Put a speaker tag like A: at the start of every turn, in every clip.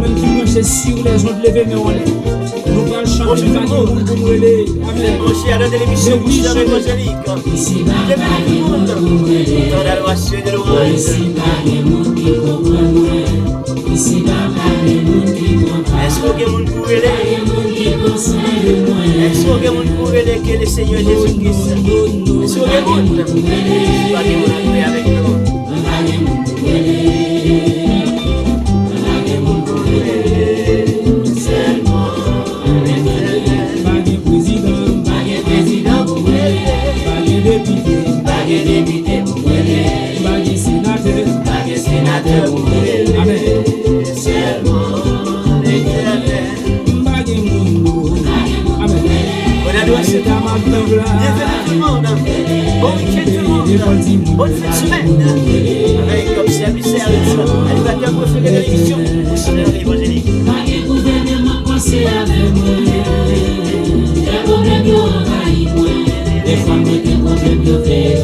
A: Même qui branche sur les ondes levées, mais on est. Nous allons chanter le monde pour nous aider. Amen.
B: Branché à l'heure de l'émission Booster évangélique. Bienvenue tout le monde dans l'adoration de louange. Est-ce qu'il y a un monde pour aider? Est-ce qu'il y a un monde pour aider que le Seigneur Jésus-Christ? Est-ce qu'il y a un monde? Pas de monde avec nous.
A: Député pour brûler, bagé sénateur pour brûler, amen. Seulement l'éternel, bagé monde, amen.
B: On a droit c'est ta main bienvenue tout le monde. Bon week-end tout le monde. Bonne fin de semaine. Avec comme service animateur préféré de l'émission Booster évangélique.
C: Bagé gouvernement conseil avec moi. Les problèmes yo envahit moi. Des fois moi des problèmes yo fait.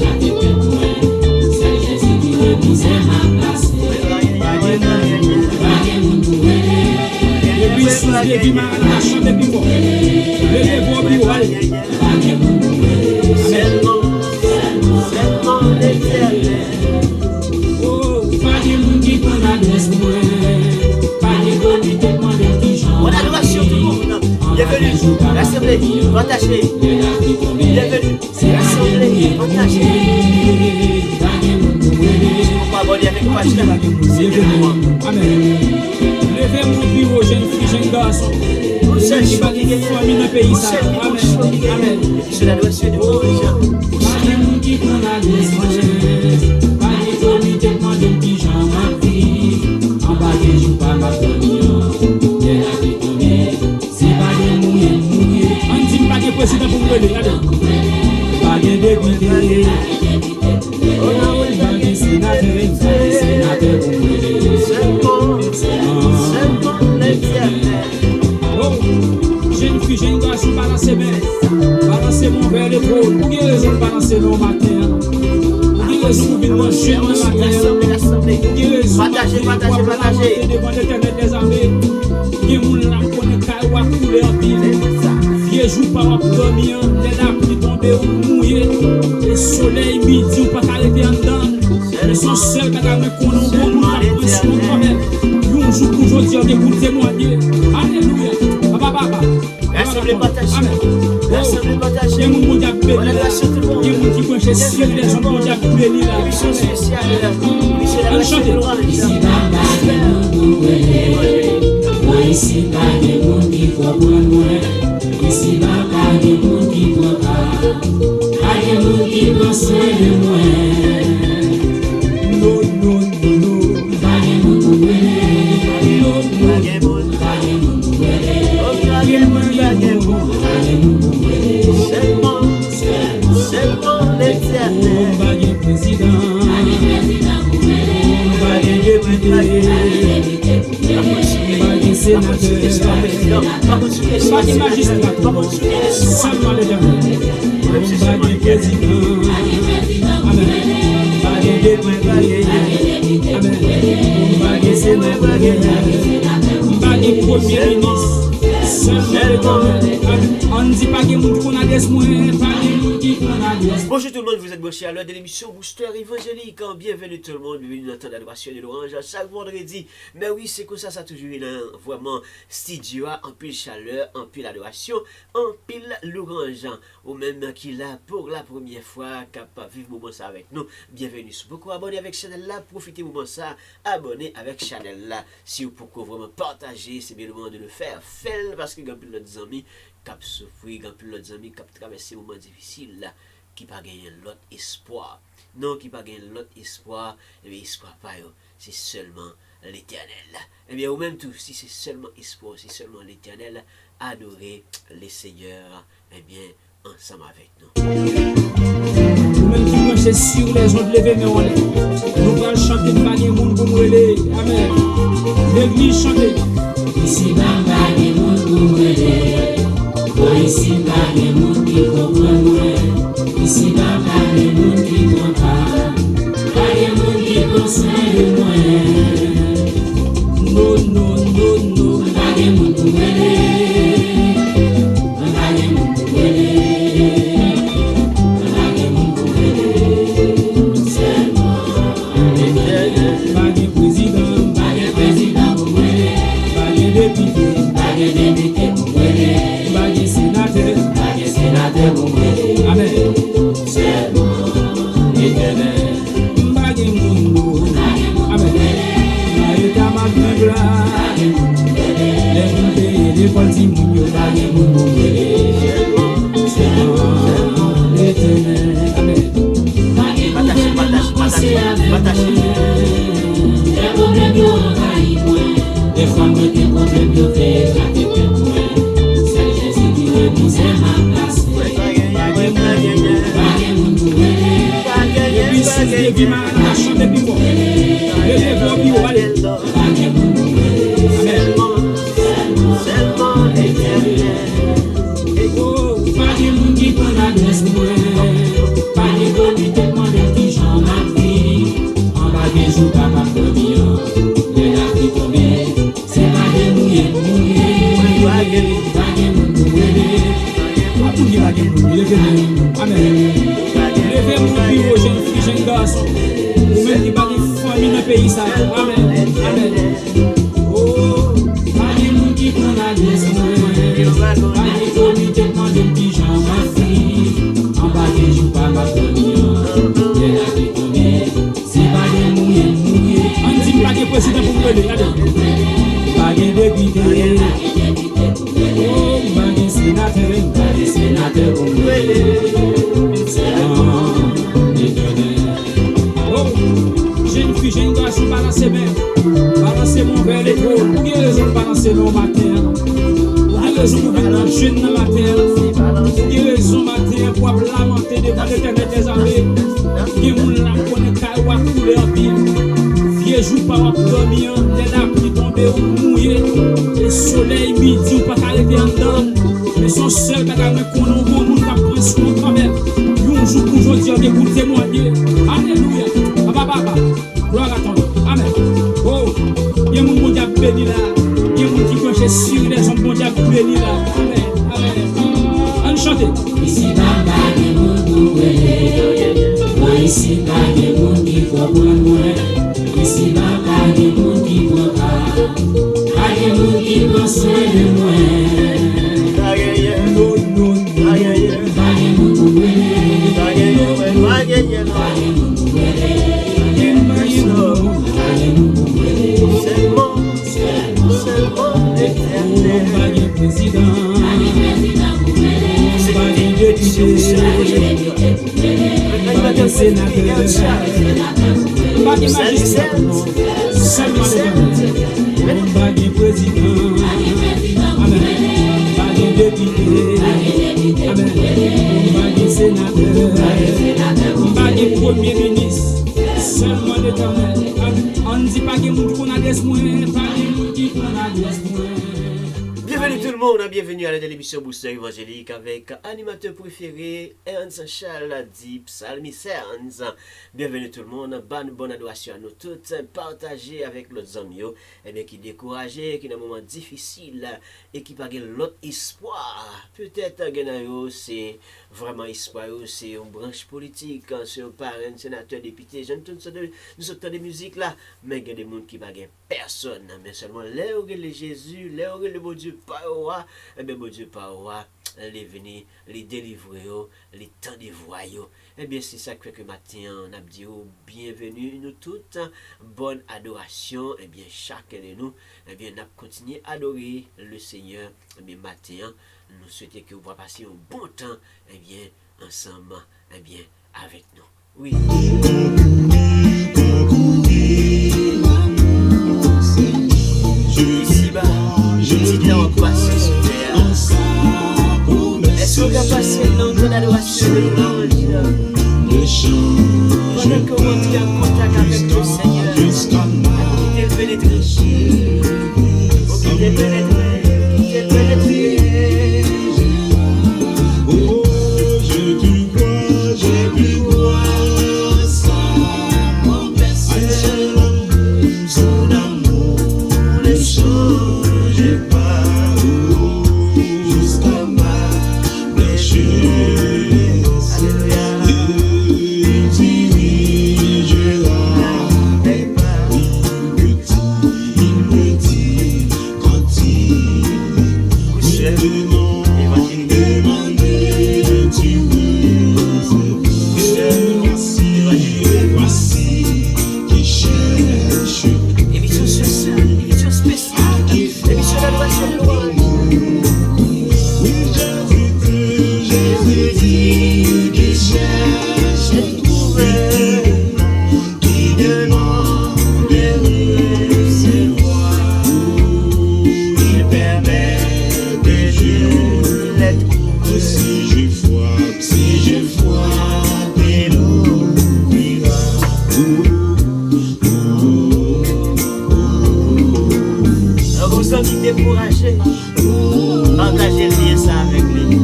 B: Bienvenue, l'assemblée, partagez. Bienvenue, l'assemblée, partagez. On va abonner avec page là. C'est bienvenue.
A: Amen. Levez mon bureau, jeune fille, jeune garçon.
B: Vous seul qui va
A: gagner famille dans le pays. Amen. Amen.
B: C'est l'adoration de vos gens.
C: Qui prend la décision, pas de comité, pas de petit gens, ma vie. En bas des jours, pas ma famille.
A: Président pour nous aider, pas de député, pas de sénateur pour nous aider.
B: Seulement l'éternel.
A: Oh, jeune fille, jeune garçon, balancez mon verre d'épaule. Pour quelle raison balancer le matin? Pour quelle raison vous manger le matin?
B: Partagez.
A: Devant l'éternel des armées, il y a des gens qui connaissent qu'il y a couler en pile. Vieux jour par la dormir, les pluies tombées ou mouillées, le soleil midi ou pas arrêter en dedans. Ils sont seuls qui ont un bon un jour pour aujourd'hui, on est pour témoigner. Alléluia.
B: L'assemblée partagée. L'assemblée partagée.
A: Il y a des gens qui ont béni.
B: L'adoration tout le monde.
A: Il y a des gens qui ont cherché les gens qui ont béni.
B: Émission spéciale. Émission
A: Allez chanter.
C: Ici, pas de monde qui faut prendre. Ici, pas de monde qui prend pas de monde qui prend soin de moi.
A: Non, non, non.
C: Pas de monde pour brûler.
A: Non, non.
C: Pas de monde pour brûler.
B: Seulement l'éternel.
A: Pas de président. Pas de député. Pas de sénateur. Pas de magistrat. Seulement l'éternel. Pas de président. Amen. Pas de député. Amen. Pas de sénateur. Pas de premier ministre. Seulement l'éternel. On ne dit pas que nous qu'on a des moyens. Pas de nous qui qu'on a des.
B: Bonjour tout le monde, vous êtes branchés à l'heure de l'émission Booster évangélique. Bienvenue tout le monde, bienvenue dans ton adoration de l'orange chaque vendredi. Mais oui, c'est comme ça, ça a toujours eu vraiment studio, en pile chaleur, en pile adoration, en pile l'orange. Ou même qui là pour la première fois, capable de vivre moment ça avec nous. Bienvenue. Si vous pouvez abonner avec Chanel là, profitez moment ça, abonnez avec Chanel là. Si vous pouvez vraiment partager, c'est bien le moment de le faire. Faites parce que il y a plus d'autres amis qui souffrent, il y a plus d'autres amis qui traversent des moments difficiles là. Qui pas gagner l'autre espoir. Non, qui pas gagner l'autre espoir, et bien espoir pas c'est seulement l'Éternel. Et bien ou même tout, si c'est seulement espoir, c'est seulement l'Éternel, adorer les seigneurs, et bien ensemble avec nous.
A: Même qui branche sur les ondes levées, mais on est. Nous allons chanter de bagay moun pour nous aider. Amen. L'église chanter.
C: Ici, bagay moun pour nous aider. Ici, bagay moun qui comprend nous. Ici, pas de monde qui prend pas de monde qui prend soin de moi.
A: Non, non, non, non.
B: Bienvenue à la télévision Booster Évangélique avec animateur préféré Ernst Charles dit Psalmis Ernst. Bienvenue tout le monde, bonne adoration à nous toutes, partagez avec l'autre amis qui découragé, qui est un moment difficile et qui pas l'autre espoir. Peut-être que c'est vraiment espoir, c'est une branche politique, c'est un parent, sénateur, député, nous sommes de musique là, mais il y a des gens qui pas personne, mais seulement là où le Jésus, là où le bon Dieu paroisse, et bien bon Dieu paroisse, les venir, les délivrer, les temps de voyous. Eh bien c'est ça que fait que matin on a dit bienvenue nous toutes, bonne adoration. Eh bien chacun de nous, eh bien on a continué à adorer le Seigneur. Eh bien matin nous souhaitons que vous passiez un bon temps, eh bien ensemble, eh bien avec nous. Oui. Ici-bas, je dis là en passé sur terre. Est-ce qu'on va passer dans ton adoration de l'ange? Pendant qu'on rentre en contact avec le Seigneur, on est pénétré. On est pénétré.
C: Oh, j'ai pu voir ça.
B: Nos amis découragés, partagez le lien ça avec lui.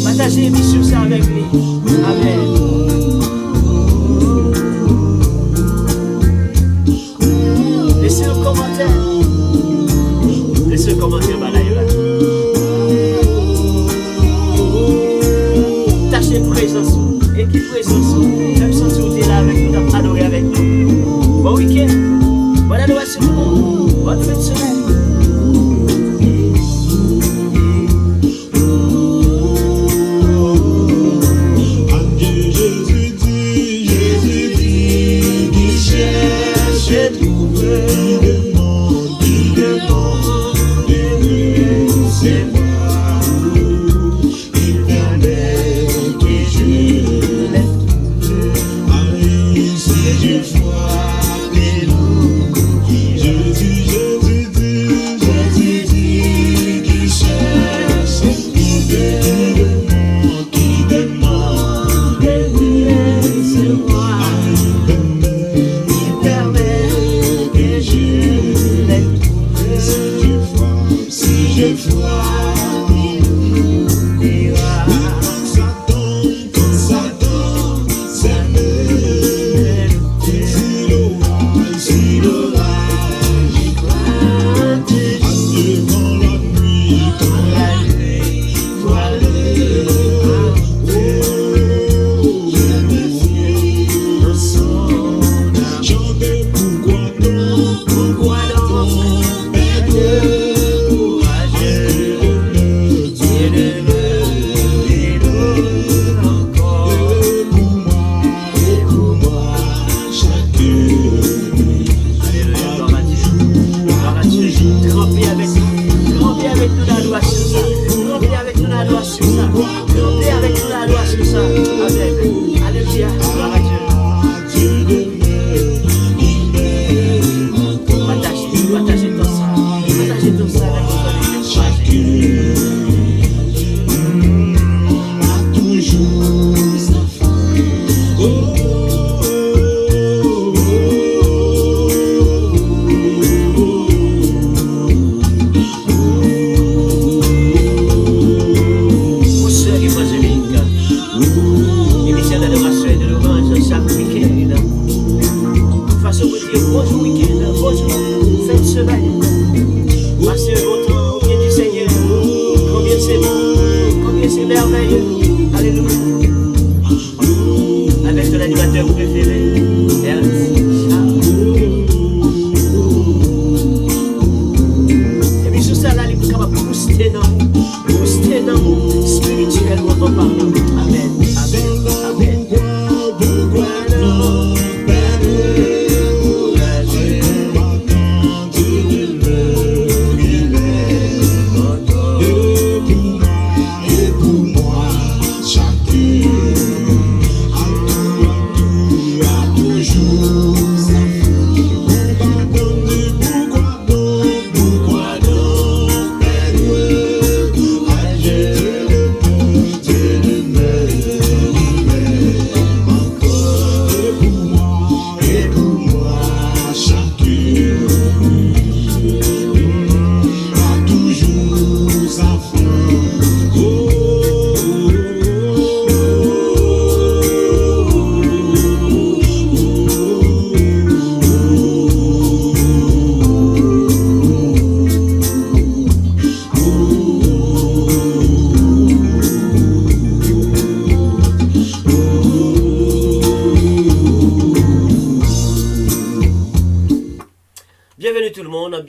B: Partagez l'émission ça avec lui. Amen. Laissez un commentaire. Laissez un commentaire dans la live. Tâchez présence. Et qui présence. J'aime sentir que tu es là avec nous, adorer avec nous. Bon week-end. Bonne adoration. Bonne fin de semaine.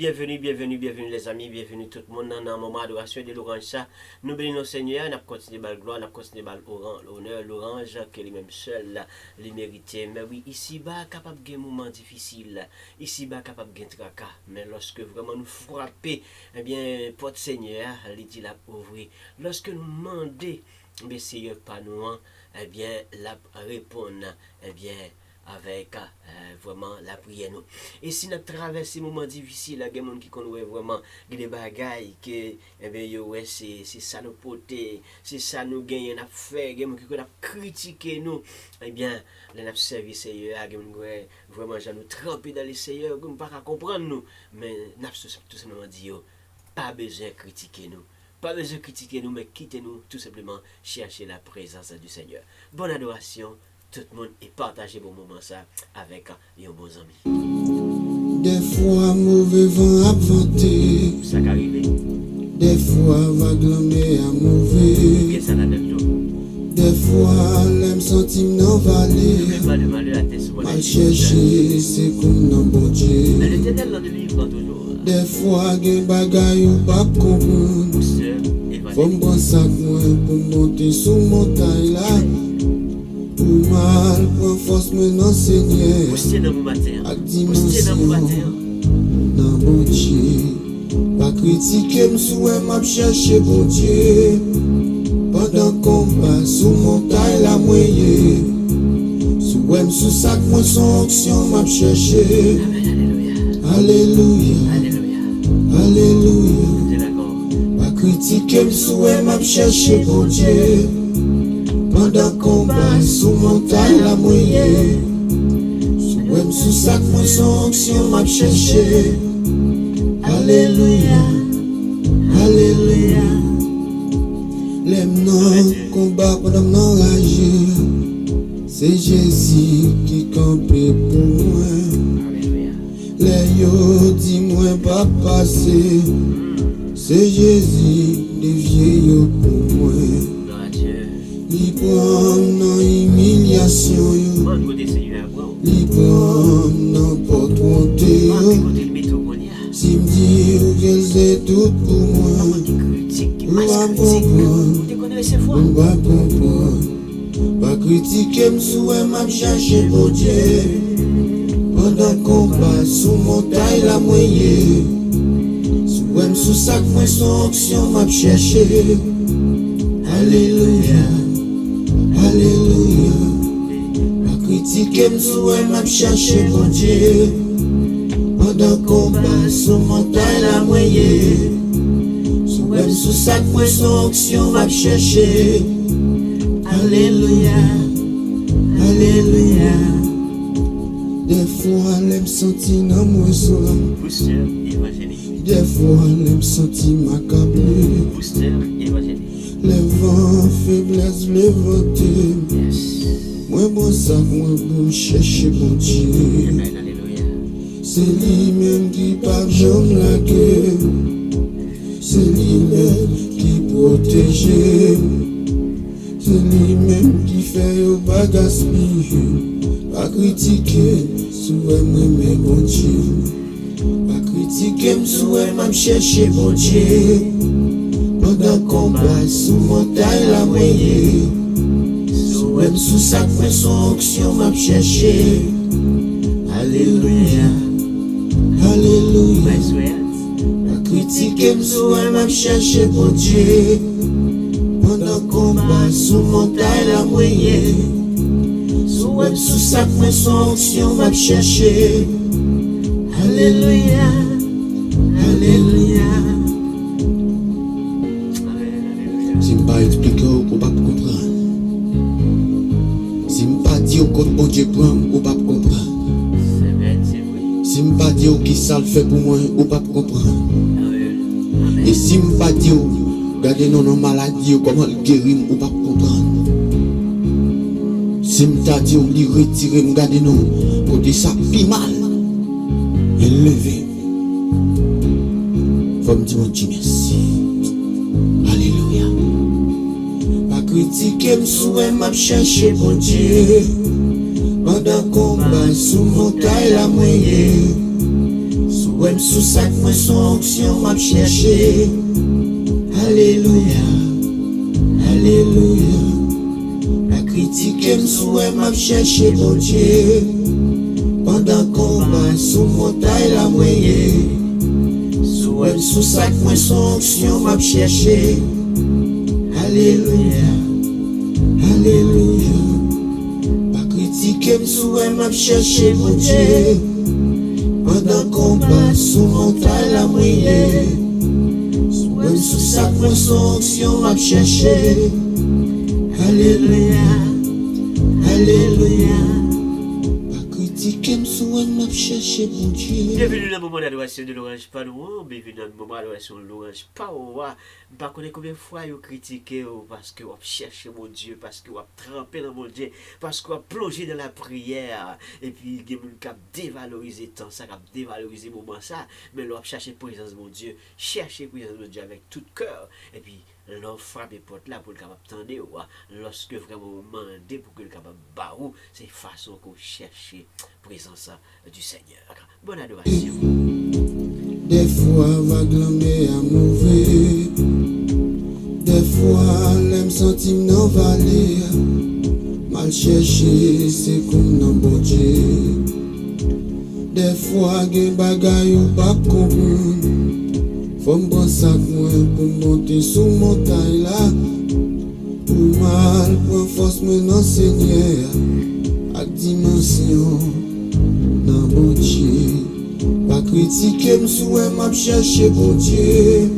B: Bienvenue les amis, bienvenue tout le monde dans le moment d'adoration de l'orange. Nous bénissons le Seigneur, nous continuons par gloire, nous continuons par l'honneur, l'orange, que lui-même seul, les mérité. Mais oui, ici-bas, capable de moments difficiles, ici-bas, capable de tracas. Mais lorsque vraiment nous frappons, eh bien, porte Seigneur, il dit la ouvrir. Lorsque nous demandons, mais Seigneur, pas nous, eh bien, la répondre, eh bien, avec vraiment la prière nous. Et si nous traversons des moments difficiles, il y a des gens qui connaissent vraiment des bagailles que c'est ça nous porter, c'est ça nous gagner, nous faire, des gens qui connaissent critiquer nous, eh bien, nous avons servi Seigneur, des gens qui vraiment nous tremper dans les Seigneurs, qui ne pas comprendre nous, mais nous avons tout simplement dit, pas besoin de critiquer nous. Pas besoin de critiquer nous, mais quittez-nous tout simplement chercher la présence du Seigneur. Bonne adoration, tout le monde, et partagez bon moment ça avec un bon ami.
D: Des fois, mauvais vent a vanté.
B: Ça qui arrive.
D: Des fois, vague l'emmener à mauvais.
B: Qu'est-ce que ça donne?
D: Des fois, l'aime sentime dans vallée.
B: Pas de malheur à tes soins.
D: Mal chercher, c'est comme dans bon Dieu.
B: Mais l'éternel dans le livre toujours.
D: Des fois, gen bagay ou pas comprendre. Faut me prendre ça pour monter sous montagne là. Pour mal, pour force maintenant Seigneur.
B: Poussez dans mon matin.
D: Ak
B: Poussez dans mon matin.
D: dimension, dans bon Dieu. Pas critiquer m'souhait m'a chercher bon Dieu. Pendant combat sous montagne la moyenne. Souhait sous sac moi son onction m'a chercher. Alléluia.
B: Alléluia.
D: Alléluia.
B: C'est d'accord.
D: Pas critiquer m'souhait m'a chercher bon Dieu. Pendant combat sous montagne la moyenne. Souhait sous sac moi son onction m'a chercher. Alléluia. Alléluia. Les non combat pendant m'enrager. C'est Jésus qui campait pour moi.
B: Alléluia.
D: Les yo dis-moi pas passer. C'est Jésus des vieillots pour moi.
B: Gloire à Dieu.
D: Il prend dans humiliation yo.
B: Bon côté Seigneur, bon.
D: Il prend n'importe où t'es
B: Bon
D: yo.
B: côté le métaux qu'on y a.
D: Si me dit qu'elle est tout pour moi.
B: Qui critique, qui
D: On va
B: critique.
D: comprendre.
B: Tu connais ces fois?
D: On va comprendre. Pas critiquer m'souhait m'a chercher mon Dieu. Pendant combat sous montagne la moyenne. Souhait m'sous sac moi son onction m'a cherché. Alléluia. Alléluia. Pas critiquer m'souhait m'a chercher mon Dieu. Pendant combat sous montagne la moyenne. Souhait m'sous sac moi son onction m'a cherché. Alléluia, Alléluia. Des fois, l'aime senti dans moi sola.
B: Booster évangélique.
D: Des fois, l'aime senti m'accabler.
B: Booster évangélique.
D: Les vents, faiblesse, les voter.
B: Yes.
D: Moi, bon sac, moi, bon chercher mon Dieu.
B: Amen. Alléluia.
D: C'est lui-même qui parle, j'aime la gueule. C'est lui-même qui protège. C'est lui-même qui fait au pas gaspiller, pas critiquer, souhait m'aimer mon Dieu. Pas critiquer, m'souhait m'a chercher mon Dieu. Pendant combat sous montagne la moyenne. Souhait m'sous sac mais son onction m'a cherché. Alléluia, Alléluia.
B: My sweat.
D: Pas critiquer, m'souhait m'a chercher mon Dieu. Pendant combat sous montagne la moyenne. Souhait sous sac mais son onction m'a cherché. Alléluia. Alléluia.
B: Alléluia.
D: Si m'pas expliquer ou pas comprendre. Si m'pas dire que bon Dieu prend ou pas comprendre.
B: C'est vrai, c'est vrai.
D: Si m'pas dire qui ça le fait pour moi ou pas comprendre.
B: Amen.
D: Et si m'pas dire regardez non maladie comment le guérir ou pas comprendre. Si m'ta dit ou li retirer m'garder non côté ça pi mal. Élevé. Faut me dire mon Dieu merci. Alléluia. Pas critiquer m'souhait m'a chercher bon Dieu. Pendant combat sous montagne la moyenne. Souhait m'sous sac moi son onction m'a cherché. Alléluia, Alléluia. La critique m'souhait m'a cherché mon Dieu. Pendant combat sous montagne la moyenne. Souhait sous sac moi son onction m'a cherché. Alléluia, Alléluia. La critiqué, m'souhait m'a cherché mon Dieu. Pendant combat sous montagne la moyenne. Souhait sous sac moi son action m'a cherché. Alléluia, Alléluia. Pas critiqué, m'souhait m'a cherché mon Dieu.
B: Bienvenue dans le moment d'adoration de l'Orange Panou, bienvenue dans le moment d'adoration de l'Orange Panou. Je ne connais pas combien de fois vous critiquez parce que vous cherchez mon Dieu, parce que vous trempé dans mon Dieu, parce que vous plongé dans la prière. Et puis, il y a des gens qui ont dévalorisé tant ça, qui ont dévalorisé le moment ça. Mais vous cherchez la présence de mon Dieu, cherchez la présence de mon Dieu avec tout cœur. Et puis, l'on frappe les portes là pour le capable tendre. Lorsque vraiment vous demandez pour que le capable barou, c'est façon qu'on cherche la présence du Seigneur. Bonne adoration.
D: Des fois, va glander à mauvais. Des fois, l'aime sentir non valer. Mal cherché, c'est comme dans bon Dieu. Des fois, gen bagay ou pas comprendre. Faut me prendre ça pour monter sous montagne là. Pour mal, pour force, me non Seigneur. À dimension, dans bon Dieu. Pas critiquer, m'souhait m'a cherché bon Dieu.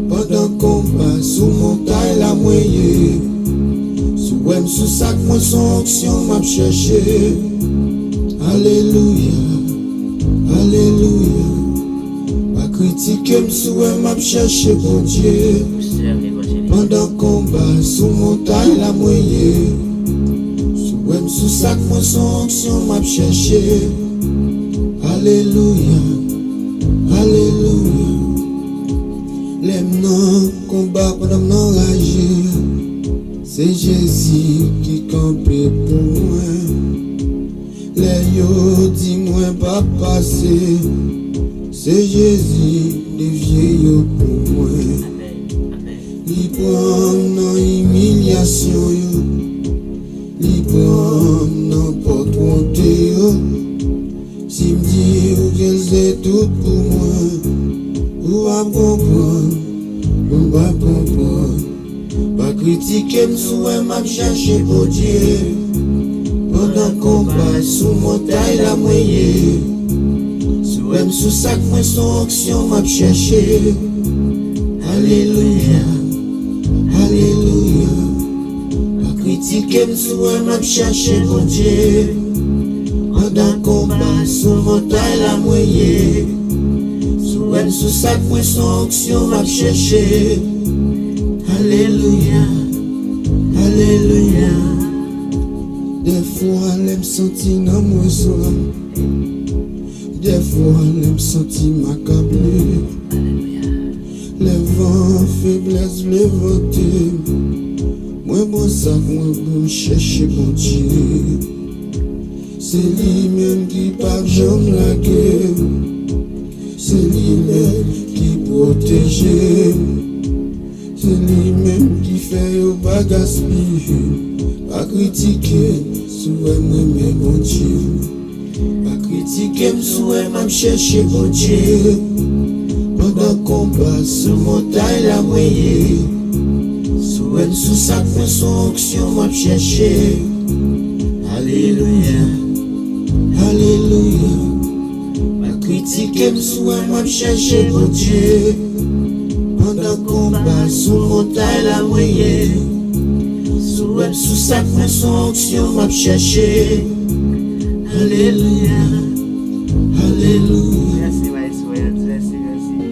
D: Pendant combat sous montagne la moyenne. Souhait m'sous sac moi son action m'a cherché. Alléluia, Alléluia. Pas critiquer, m'souhait m'a cherché bon Dieu. Pendant combat sous montagne la moyenne. Souhait m'sous sac moi son action m'a cherché. Alléluia, Alléluia. Les non combat pendant m'enrager. C'est Jésus qui campait pour moi. Les yo dis-moi pas passer. C'est Jésus des vieillots pour moi. Il prend dans humiliation yo. Il prend n'importe où. Si m'dit ou qu'elle c'est tout pour moi, ou va comprendre, ou va comprendre. Pas critiquer, m'souhait m'a cherché pour Dieu. Pendant combat sous montagne la moyenne. Souhait m'sous sac moi son action m'a cherché. Alléluia, Alléluia. Pas critiquer, m'souhait m'a cherché pour Dieu. Pendant combat sous montagne la moyenne. Souhait sous sac moi son action m'a cherché. Alléluia, Alléluia. Des fois l'aime sentir dans moi soir. Des fois l'aime sentir m'accabler. Les vents faiblesse les voter. Moi bon sac moi pour chercher mon Dieu. C'est lui-même qui parle, j'aime la guerre. C'est lui-même qui protège. C'est lui-même qui fait au pas gaspiller. Pas critiquer, souhait m'aimer mon Dieu. Pas critiquer, souhait m'a chercher mon Dieu. Pendant combat sous montagne la moyenne. Souhait sous sac moi son action m'a cherché. Alléluia, Alléluia. Pas critiquer, m'souhait m'a cherché mon Dieu. Pendant combat sous montagne la moyenne. Souhait sous sac moi son action m'a cherché. Alléluia, Alléluia.
B: Merci, merci.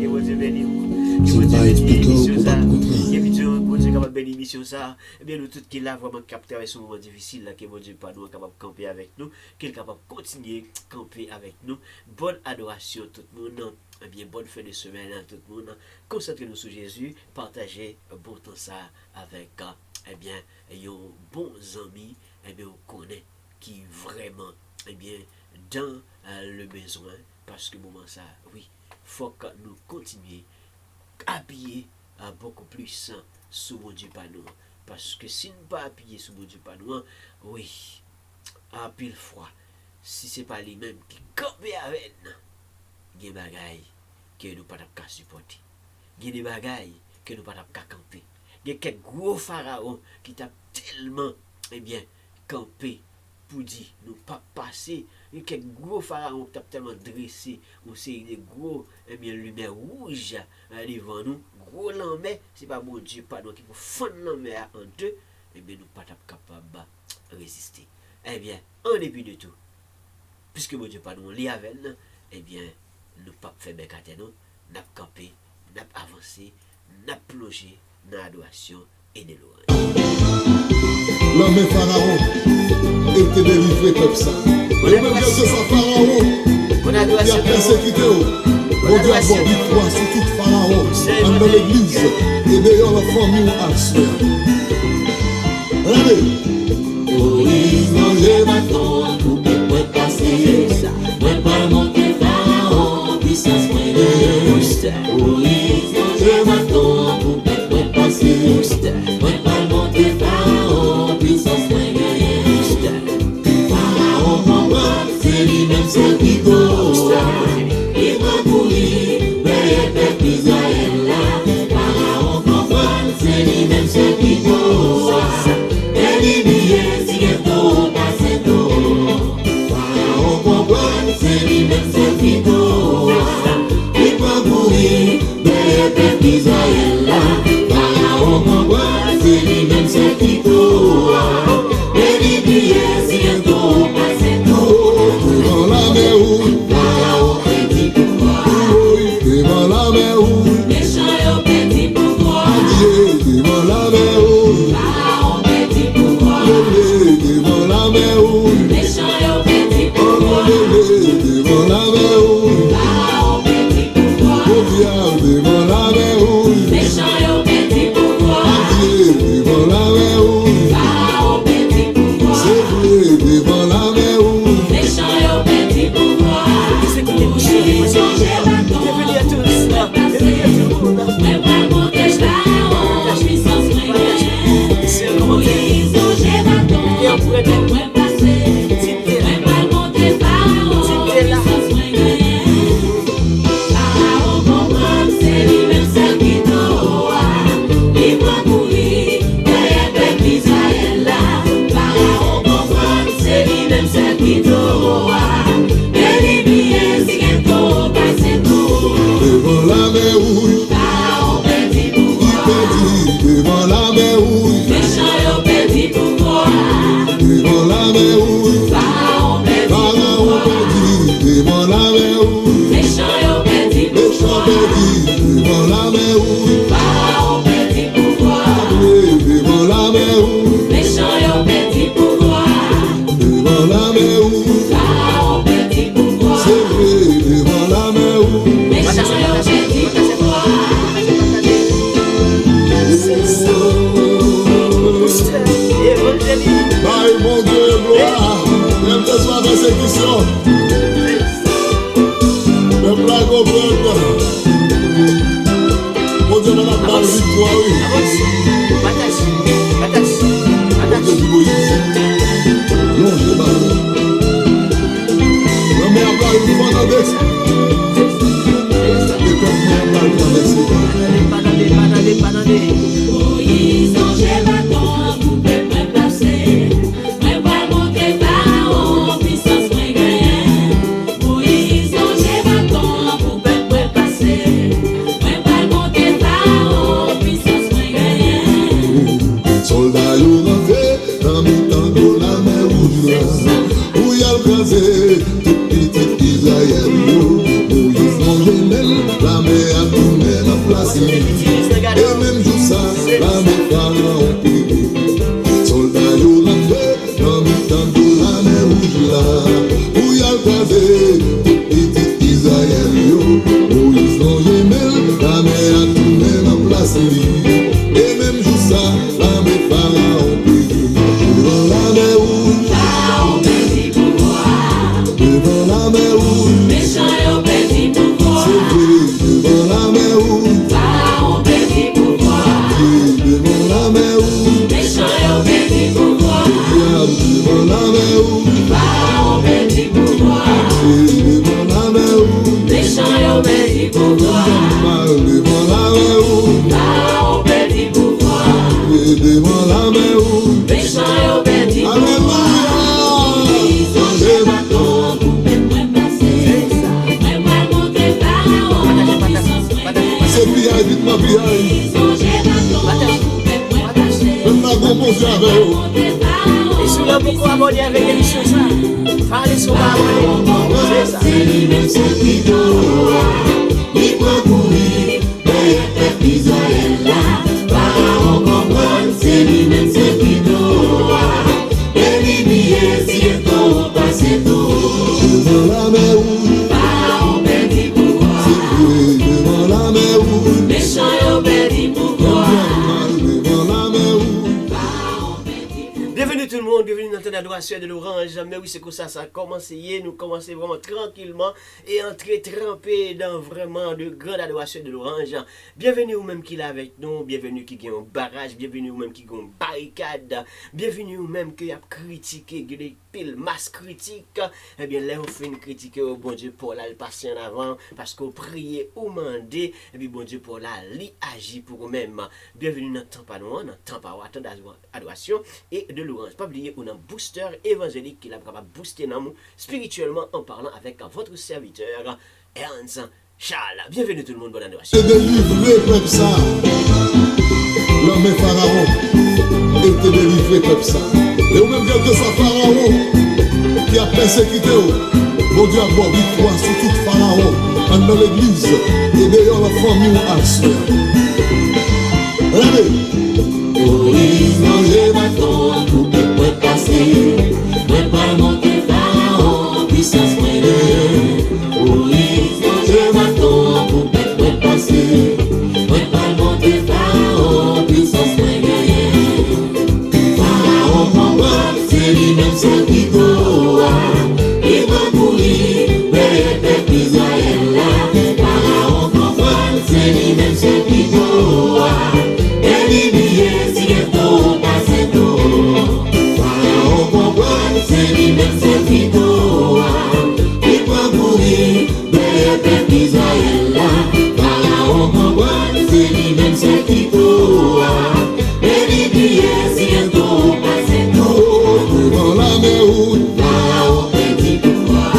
B: Que bon Dieu bénisse vous. Que bon Dieu
D: pas
B: bénisse
D: expliquer
B: l'émission
D: pour
B: ça.
D: pas comprendre.
B: Et puis bon Dieu capable bénir l'émission ça. Eh bien nous tous qui là vraiment capté avec ce moment difficile là, que bon Dieu pas nous capable de camper avec nous, qu'il est capable de continuer à camper avec nous. Bonne adoration tout le monde. Eh bien bonne fin de semaine à tout le monde. Concentrez-nous sur Jésus, partagez bon temps ça avec eh bien nos bons amis, eh bien on connaît qui vraiment eh bien dans le besoin, parce que moment ça, oui, faut que nous continuions à appuyer beaucoup plus sur mon Dieu pas nous. Parce que si nous pas appuyer sur mon Dieu pas nous, oui, à pile fois, si c'est pas lui-même qui campe avec nous, il y a des bagailles que nous pas capable supporter. Il y a des bagailles que nous pas capable camper. Il y a quelques gros pharaons qui t'a tellement, eh bien, campé pour dire, nous pas passer, il y a quelques gros pharaons qui ont tellement dressé, ou c'est des gros, eh bien, lumière rouge devant nous, gros lambert, c'est pas bon Dieu, pardon, qui pour fondre lambert en deux, eh bien, nous pas capables de résister. Eh bien, en dépit de tout, puisque mon Dieu pas nous lit avec nous, eh bien, nous pas faire bécater nous, nous camper, nous avancer, nous plonger dans l'adoration et de louange.
D: L'homme Pharaon était délivré comme ça. Et même que ce soit Pharaon qui a persécuté, on doit avoir victoire sur tout Pharaon dans l'église et d'ailleurs la famille à soi. Regardez.
C: Oui, manger bâton, couper pour passer. Ouais, pas monter Pharaon, puissance moyenne. Oui, manger bâton, couper pour passer. Ouais, pas monter Pharaon, puissance moyenne. Pharaon comprend, c'est lui-même seul qui goûte. Il va courir, mais peuple Israël là. Pharaon comprend, c'est lui-même seul qui goûte. Israël là, Pharaon comprend, c'est lui-même seul qui court. Et l'Iblie, si un dos passe tout.
D: Devant la mer rouge,
C: Pharaon petit pouvoir.
D: devant la mer rouge,
C: Méchant et petit pouvoir.
D: devant la mer rouge,
C: Pharaon petit pouvoir.
D: devant la mer rouge,
C: Méchant et petit pouvoir.
D: devant la mer rouge,
C: Pharaon petit pouvoir.
D: devant la mer rouge,
C: Méchant et petit pouvoir.
D: devant la mer rouge,
C: Pharaon petit pouvoir.
D: c'est vrai, devant la mer rouge.
C: Méchant et petit pouvoir. Oui, songez bâton.
B: Bienvenue à tous, bienvenue à tout le monde.
C: Mais pas monter Pharaon, puissance moyenne.
B: C'est un commentaire.
C: Oui, songez bâton.
B: Et on pourrait dire,
C: Mais passer. Mais pas monter Pharaon, puissance moyenne. Pharaon comprend, c'est lui-même seul qui doit. Il va courir, derrière peuple Israël là. Pharaon comprend, c'est lui-même seul qui doit. Et l'Iblie, si un dos passe tout.
D: Devant la mer rouge,
C: Pharaon petit pouvoir.
D: devant la mer rouge,
C: Méchant et petit pouvoir.
D: devant la mer rouge,
C: Pharaon petit
D: Pharaon
C: pouvoir.
D: perdit, devant la mer rouge,
C: Méchant et petit
D: méchant
C: pouvoir.
D: perdit, devant la mer rouge,
C: Pharaon petit pouvoir.
D: devant la mer rouge,
C: Méchant et petit pouvoir.
D: devant la mer rouge,
C: Pharaon petit pouvoir.
D: c'est vrai, devant la mer rouge.
C: Méchant et petit pouvoir.
B: Évangélique.
D: Bye mon Dieu, gloire, même que soit persécution, même la comprendre. Mon Dieu, on a pas de victoire, oui.
B: Avance. Bataille.
D: Moïse. Non, je pas. Non, mais après, il faut en baisser. Les peuples vont baisser.
C: Moïse, songez bâton, couper pour passer. Mais pas monter Pharaon, puissance moyenne. Moïse, songez bâton, couper pour passer. Mais pas monter Pharaon, puissance moyenne.
D: Soldats, ils rentrent dans le temps de la mer rouge. Où il y a le crasé, tout petit Israël. Moïse, mon gemelle, la mer a tourné la place. Et même jour ça, la mer Pharaon prie. Soldats, ils rentrent dans le temps de la mer rouge là. Où il y a le crasé, tout petit Israël. Moïse, mon gemelle, la mer a tourné la place. Et même jour ça, la mer Pharaon prie. Devant la mer rouge,
C: Pharaon petit pouvoir.
D: devant la mer rouge,
C: Méchant et petit pouvoir.
D: devant la mer rouge,
C: Pharaon petit pouvoir.
D: devant la mer rouge,
C: Méchant et petit pouvoir.
D: devant la mer rouge,
C: Pharaon petit pouvoir.
D: devant la mer rouge,
C: Méchant et petit pouvoir.
D: devant la mer rouge,
C: Pharaon
E: C'est piaille, dites-moi piaille. Même la gomme mon Dieu avec vous.
B: Et sous là, pourquoi abonner avec l'émission ça? Parlez sur la c'est ça.
C: C'est lui-même seul qui doit. Il prend pour lui, mais Israël là. Pharaon comprend, c'est lui-même seul qui doit. Et l'immier, si est trop, passé tout.
E: Devant la mer rouge,
C: Pharaon perdit pouvoir.
E: devant la mer rouge,
C: Méchant yo perdit pouvoir.
E: devant la mer rouge.
B: Bienvenue tout le monde, bienvenue dans l'adoration de l'orange. Mais oui, c'est comme ça a commencé. Nous commençons vraiment tranquillement et entrer trempé dans vraiment de grandes adorations de l'orange. Bienvenue ou même qui est avec nous, bienvenue qui a un barrage, bienvenue ou même qui a une barricade, bienvenue ou même qui a critiqué, qui a des piles masse critique. Eh bien, là, on fait une critique au bon Dieu pour là, le passer en avant parce qu'on prie ou mandé. Et puis, bon Dieu pour là, il agit pour vous-même. Bienvenue dans le temps pas loin, dans le temps pas loin, d'adoration et de l'orange. Pas oublier qu'on a un booster évangélique qui est capable de booster nous spirituellement en parlant avec votre serviteur Ernst Charles. Bienvenue tout le monde, bonne adoration.
E: C'est délivré comme ça. L'homme Pharaon était délivré comme ça. Et vous-même, quel que soit Pharaon qui a persécuté, mon Dieu a bon victoire sur tout Pharaon dans l'église et d'ailleurs la famille à soi. Regardez.
C: Moïse mangeait bâton, tout peut passer. Mais pas monter Pharaon, puissance moyenne. Moïse mangeait bâton, tout peut passer. Mais pas monter Pharaon, puissance moyenne. Pharaon comprend, c'est lui-même seul qui doit. Il va courir, mais le peuple Israël là. Pharaon comprend, c'est lui-même seul qui doit. Et l'immier, si est trop, passé tout. Pharaon comprend, c'est lui-même seul qui doit. Il prend pour lui, mais le peuple Israël là. Pharaon comprend, c'est lui-même seul qui doit. Et l'immier, si est trop, passé tout.
E: Devant la mer rouge,
C: Pharaon perdit pouvoir.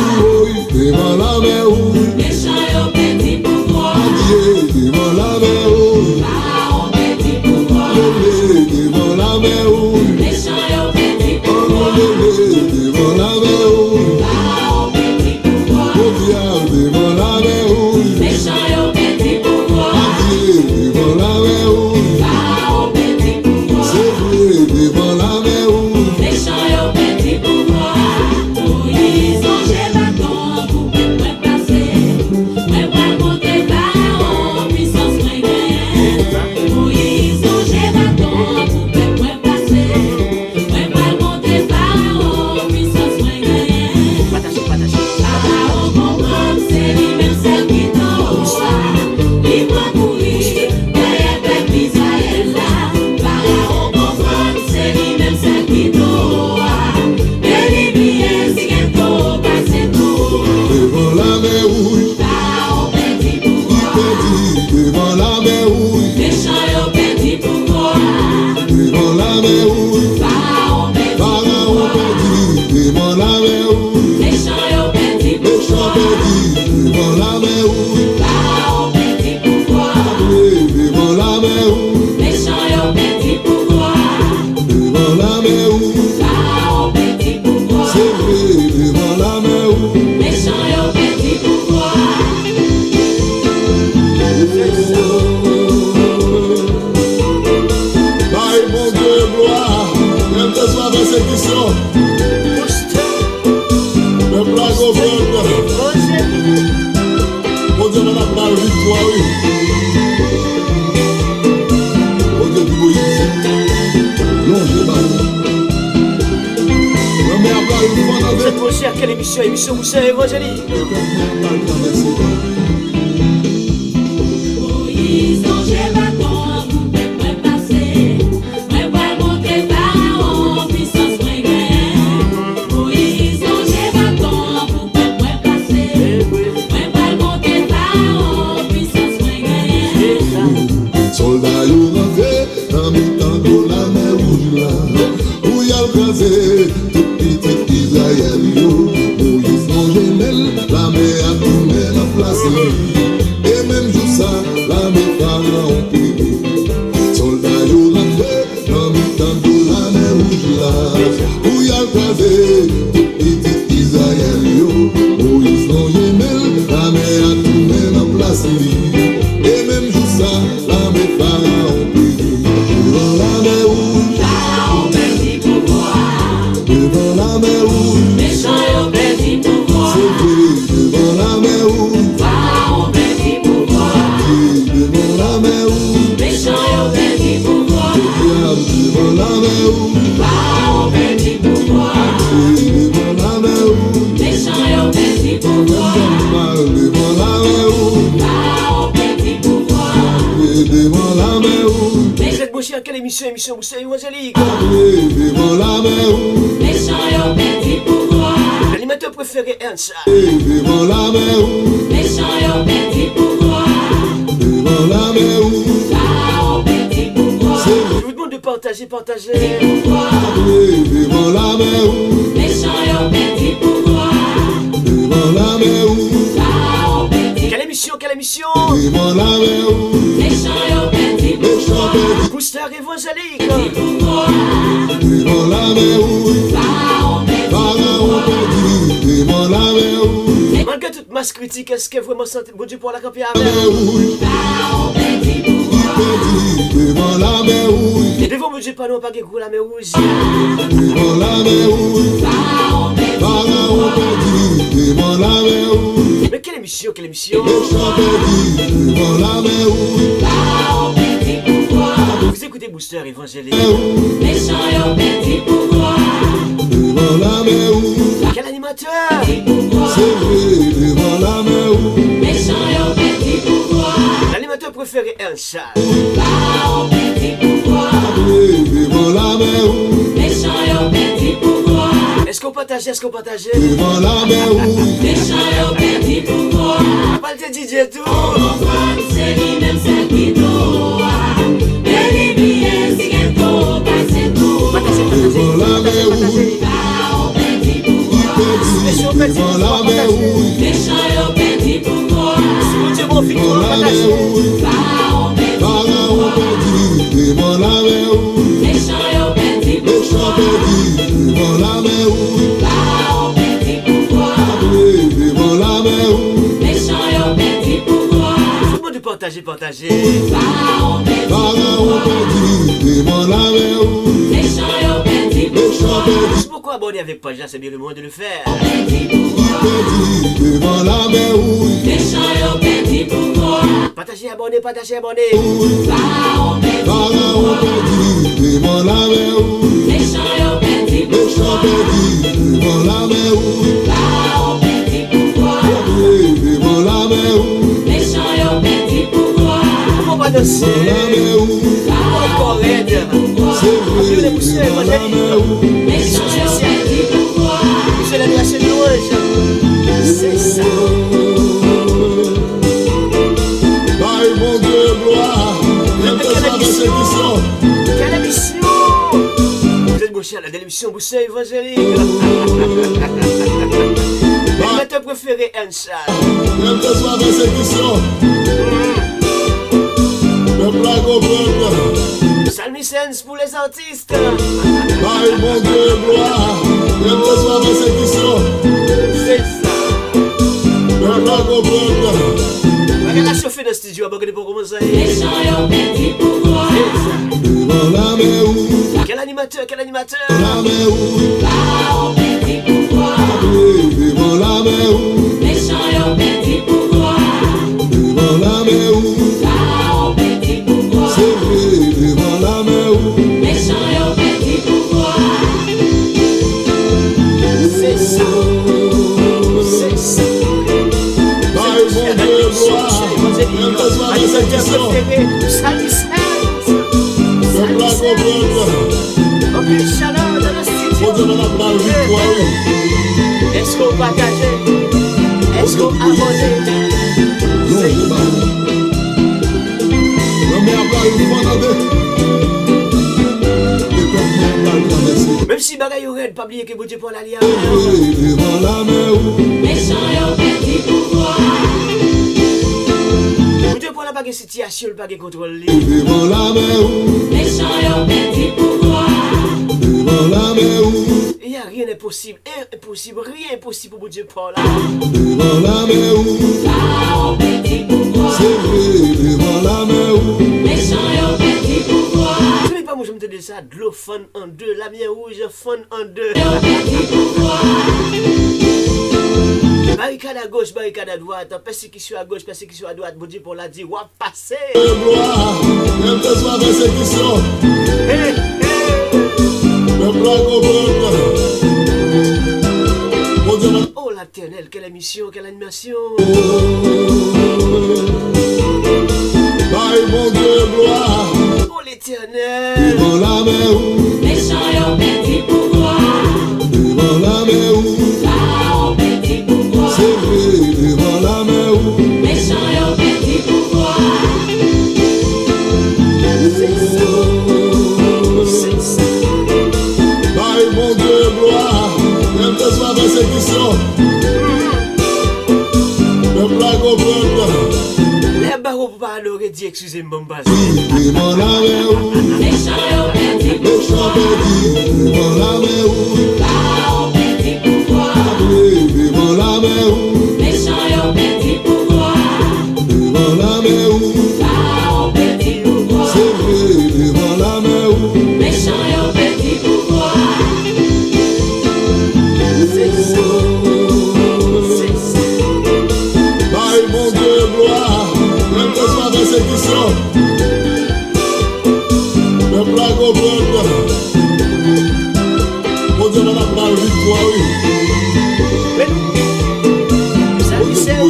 E: devant la mer rouge,
C: Méchant yo perdit pouvoir.
E: devant la mer rouge,
C: Pharaon perdit pouvoir.
E: devant la mer rouge,
C: Méchant yo perdit pouvoir.
E: devant la mer rouge,
C: Pharaon perdit pouvoir.
E: devant la mer rouge,
C: Méchant yo perdit pouvoir.
E: devant la mer rouge,
C: Pharaon perdit pouvoir.
E: c'est vrai, devant la mer rouge,
C: Méchant yo perdit pouvoir. Moïse mangeait bâton, coupé point passé. Mais pas monter Pharaon, puissance moins gagnée. Moïse mangeait bâton, coupé point passé. Mais pas monter Pharaon, puissance moins gagnée. Pharaon comprend, c'est lui-même seul qui doit. Il prend pour lui, mais le peuple Israël là. Pharaon comprend, c'est lui-même seul qui doit. Et l'immier, si est trop, passé tout.
E: devant la mer rouge,
C: Pharaon perdit pouvoir.
E: devant la mer rouge,
C: Méchant yo perdit pouvoir.
E: devant la mer rouge,
C: Pharaon perdit
E: Pharaon
C: pouvoir.
E: perdit, devant la mer rouge,
C: Méchant yo perdit
E: méchant
C: pouvoir.
E: perdit, devant la mer rouge,
C: Pharaon perdit pouvoir.
E: devant la mer rouge,
C: Méchant yo perdit pouvoir.
E: devant la mer rouge,
C: Pharaon perdit pouvoir.
E: c'est vrai, devant la mer rouge.
C: Méchant yo perdit pouvoir.
E: Bye, mon Dieu, gloire, quelle que soit la persécution, le plat gouverne, mon Dieu, on a pas la victoire, oui. Mon Dieu du Moïse, plongez bas. Non, mais après, une fois dans
B: Vous êtes mon cher, quelle émission? Émission Booster évangélique.
C: Moïse mangeait bâton, coupé point passé. Mais pas monter Pharaon, puissance moins gagnée. Moïse mangeait bâton, coupé point passé. Mais pas monter Pharaon, puissance moins gagnée.
E: Soldat yo rentré dans mi-temps de la mer rouge là, où y a le crasé, tout petit Israël yo. Moïse mange mêle, la mer a tourné la place Pharaon péri. Devant la mer rouge,
C: Pharaon perdit pouvoir.
E: devant la mer rouge,
C: Méchant yo perdit pouvoir.
E: c'est vrai, devant la mer rouge,
C: Pharaon perdit pouvoir.
E: devant la mer rouge,
C: Méchant yo perdit pouvoir.
E: diable devant la mer rouge,
C: Pharaon perdit pouvoir.
E: devant la mer rouge,
C: Méchant yo perdit pouvoir.
E: mal devant la mer rouge,
C: Pharaon perdit pouvoir.
E: devant la mer rouge,
B: Vous êtes branchés à quelle émission Booster évangélique?
E: devant la mer rouge,
C: Méchant yo perdit pouvoir.
B: L'animateur préféré Ernst.
E: devant la mer rouge,
C: Méchant yo perdit pouvoir.
E: devant la mer rouge,
C: Pharaon perdit pouvoir.
B: Je vous demande de partager.
C: Pouvoir.
E: devant la mer rouge,
C: Méchant yo perdit pouvoir.
E: devant la mer rouge,
C: Pharaon perdit.
B: Quelle émission
E: devant la mer rouge,
C: Méchant yo perdit pouvoir.
B: Booster évangélique.
C: Pouvoir.
E: devant la mer rouge,
C: Pharaon perdit.
E: Pharaon péri, devant la mer rouge,
B: Malgré toute masse critique, est-ce que vraiment sentez bon Dieu pour la camper
E: la
B: avec?
E: mer rouge,
C: Pharaon perdit pouvoir.
E: devant la mer rouge,
B: Et devant mon Dieu, pas non, pas que la mer rouge.
E: devant la mer rouge,
C: Pharaon perdit.
E: Pharaon péri, devant la mer rouge,
B: Mais quelle émission?
E: méchant péri, devant la mer rouge,
C: Pharaon perdit pouvoir.
B: Vous écoutez Booster évangélique.
C: Méchant yo perdit pouvoir.
E: devant la mer rouge,
B: Quel animateur?
C: Pouvoir.
E: c'est vrai, devant la mer rouge,
C: Méchant yo perdit pouvoir.
B: L'animateur préféré Ernst.
C: Pharaon perdit pouvoir.
E: devant la mer rouge,
C: Méchant yo perdit pouvoir.
B: Est-ce qu'on partage?
E: devant la mer rouge,
C: Méchant yo perdit pouvoir.
B: Pas le DJ tout.
C: C'est lui-même celle qui doit. Et les billets, c'est qu'elle doit passer tout.
E: devant la mer rouge,
C: Pharaon perdit pouvoir.
E: devant la mer rouge,
C: Méchant yo perdit pouvoir.
B: Mon Dieu, bon
E: devant
B: victoire,
E: la mer
B: partagez.
E: rouge,
C: Pharaon perdit
E: Pharaon péri, devant la mer rouge,
C: Méchant yo perdit
E: méchant péri, devant la mer rouge,
C: Pharaon perdit pouvoir.
E: devant la mer rouge,
C: Méchant yo perdit pouvoir.
B: Tout le monde de partager.
C: Pharaon perdit.
E: Pharaon péri, devant la mer rouge,
C: Méchant yo perdit
E: méchant péri,
B: Pourquoi abonner avec Paja? C'est bien le moment de le faire.
E: devant la mer rouge,
C: Méchant yo perdit pouvoir.
B: Partagez, abonnez.
C: Pharaon perdit.
E: Pharaon péri, devant la mer rouge,
C: Méchant yo perdit
E: méchant péri, devant la mer rouge,
C: Pharaon perdit pouvoir.
E: devant la mer rouge,
C: Méchant yo perdit pouvoir.
B: Comment on va danser?
E: devant la mer rouge,
B: Encore raide.
E: c'est vrai, devant la mer rouge,
C: Méchant yo perdit pouvoir.
B: C'est la nuit de louange. C'est ça.
E: Bye mon Dieu, gloire, viens te faire dans cette émission.
B: Quelle émission? Vous êtes branchés à la télévision Booster évangélique. L'animateur préféré Ernst.
E: Viens te faire dans cette émission. Le plat comprendre.
B: Salmisens pour les artistes.
E: Bye mon Dieu, gloire, viens te faire dans cette émission.
B: C'est ça.
E: Le plat comprendre.
B: Regarde la chauffer dans le studio avant que nous puissions commencer.
C: Méchant yo perdit pouvoir.
E: Devant la mer rouge,
B: Quel animateur?
E: la mer rouge,
C: Pharaon perdit pouvoir.
E: devant la mer rouge,
C: Méchant yo perdit pouvoir.
E: devant la mer rouge,
C: Pharaon perdit pouvoir.
E: c'est vrai, devant la mer rouge,
C: Méchant yo perdit pouvoir.
B: C'est ça. C'est ça.
E: Bye mon Dieu, gloire, viens te faire dans cette émission. Le plat comprendre.
B: En plus, chaleur dans le
E: Mon
B: studio.
E: Dieu, on a pas victoire.
B: Est-ce qu'on partage? Est-ce qu'on abonne?
E: Non, c'est pas. Non, mais après, il faut demander. Le peuple n'a pas le traverser.
B: Même si bagaille ou red, pas oublier que Dieu pour la liane.
E: Devant la mer rouge,
C: Méchant yo perdit pouvoir.
B: Dieu pour la bague situation, le bague contrôle.
E: devant la mer rouge,
C: Méchant yo perdit pouvoir.
E: devant la mer rouge,
B: Il n'y a rien d'impossible. Rien impossible pour Dieu pour la.
E: devant la mer rouge,
C: Pharaon perdit pouvoir.
E: c'est vrai, devant la mer rouge,
C: Méchant yo
B: c'est ça, de l'eau fond en deux, la mienne rouge fond en deux. Barricade à gauche, barricade à droite, persécution à gauche, persécution à droite, bon Dieu pour la dire, ou à passer.
E: Gloire, même que soit persécution. Le plan comprendre. Mon Dieu,
B: Oh l'Éternel, quelle émission, quelle animation.
E: bye mon Dieu, gloire.
B: Oh l'Éternel.
E: Devant la mer où,
C: Méchant yo perdu pouvoir,
E: devant la mer où,
C: Pharaon perdu pouvoir,
E: c'est vrai, devant la mer où.
C: méchant yo perdu pouvoir,
B: C'est ça.
E: Bye mon Dieu, gloire, même que soit persécution. Le plan comprendre.
B: Les barreaux pour pas adorer, dit excusez-moi, base.
E: Devant la mer où,
C: méchant yo perdu
E: les
C: pouvoir,
E: champs devant la mer où,
C: Pharaon perdu pouvoir,
E: devant la mer où,
C: méchant yo perdu pouvoir,
E: devant la mer où,
C: Pharaon perdu pouvoir,
E: c'est vrai, devant la mer où.
C: méchant yo perdu pouvoir,
B: C'est ça. C'est ça.
E: Bye mon Dieu, gloire, même que soit persécution. Le plan comprendre. Mon Dieu, on a pas victoire, oui.
B: Ça lui sert.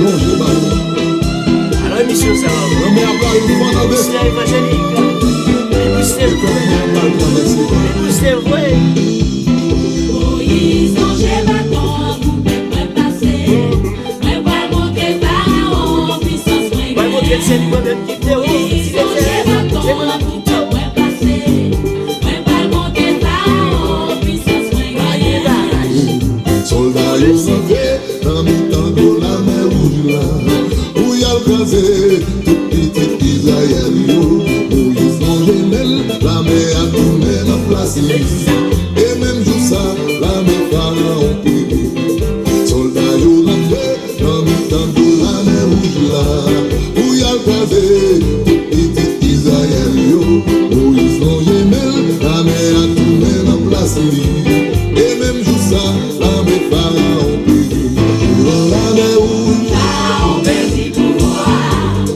E: Non, je pas.
B: Alors émission ça va.
E: Non, mais après, une fois dans
B: C'est
E: le
B: évangélique. C'est vrai.
C: Moïse ange bâton, coupé prêt passer, mais va montrer Pharaon, puissance moins
B: Moi montrer c'est lui-même qui te
C: Moïse ange bâton, coupé prêt passer, mais va montrer Pharaon, puissance moins
E: soldat, yo sauvé, dans mi temps de la mer rouge là, où y a le crasé, tout petit Israël, yo, Moïse non gemelle, la mer a tourné en place, et même jour ça, la mer Pharaon prie, soldat, yo rentré, dans mi temps de la mer rouge là, où y a le crasé, tout petit Israël, yo, Moïse non gemelle, la mer a tourné en place, et même jour ça, la mer Pharaon prie, devant la mer rouge,
C: Pharaon perdu pouvoir,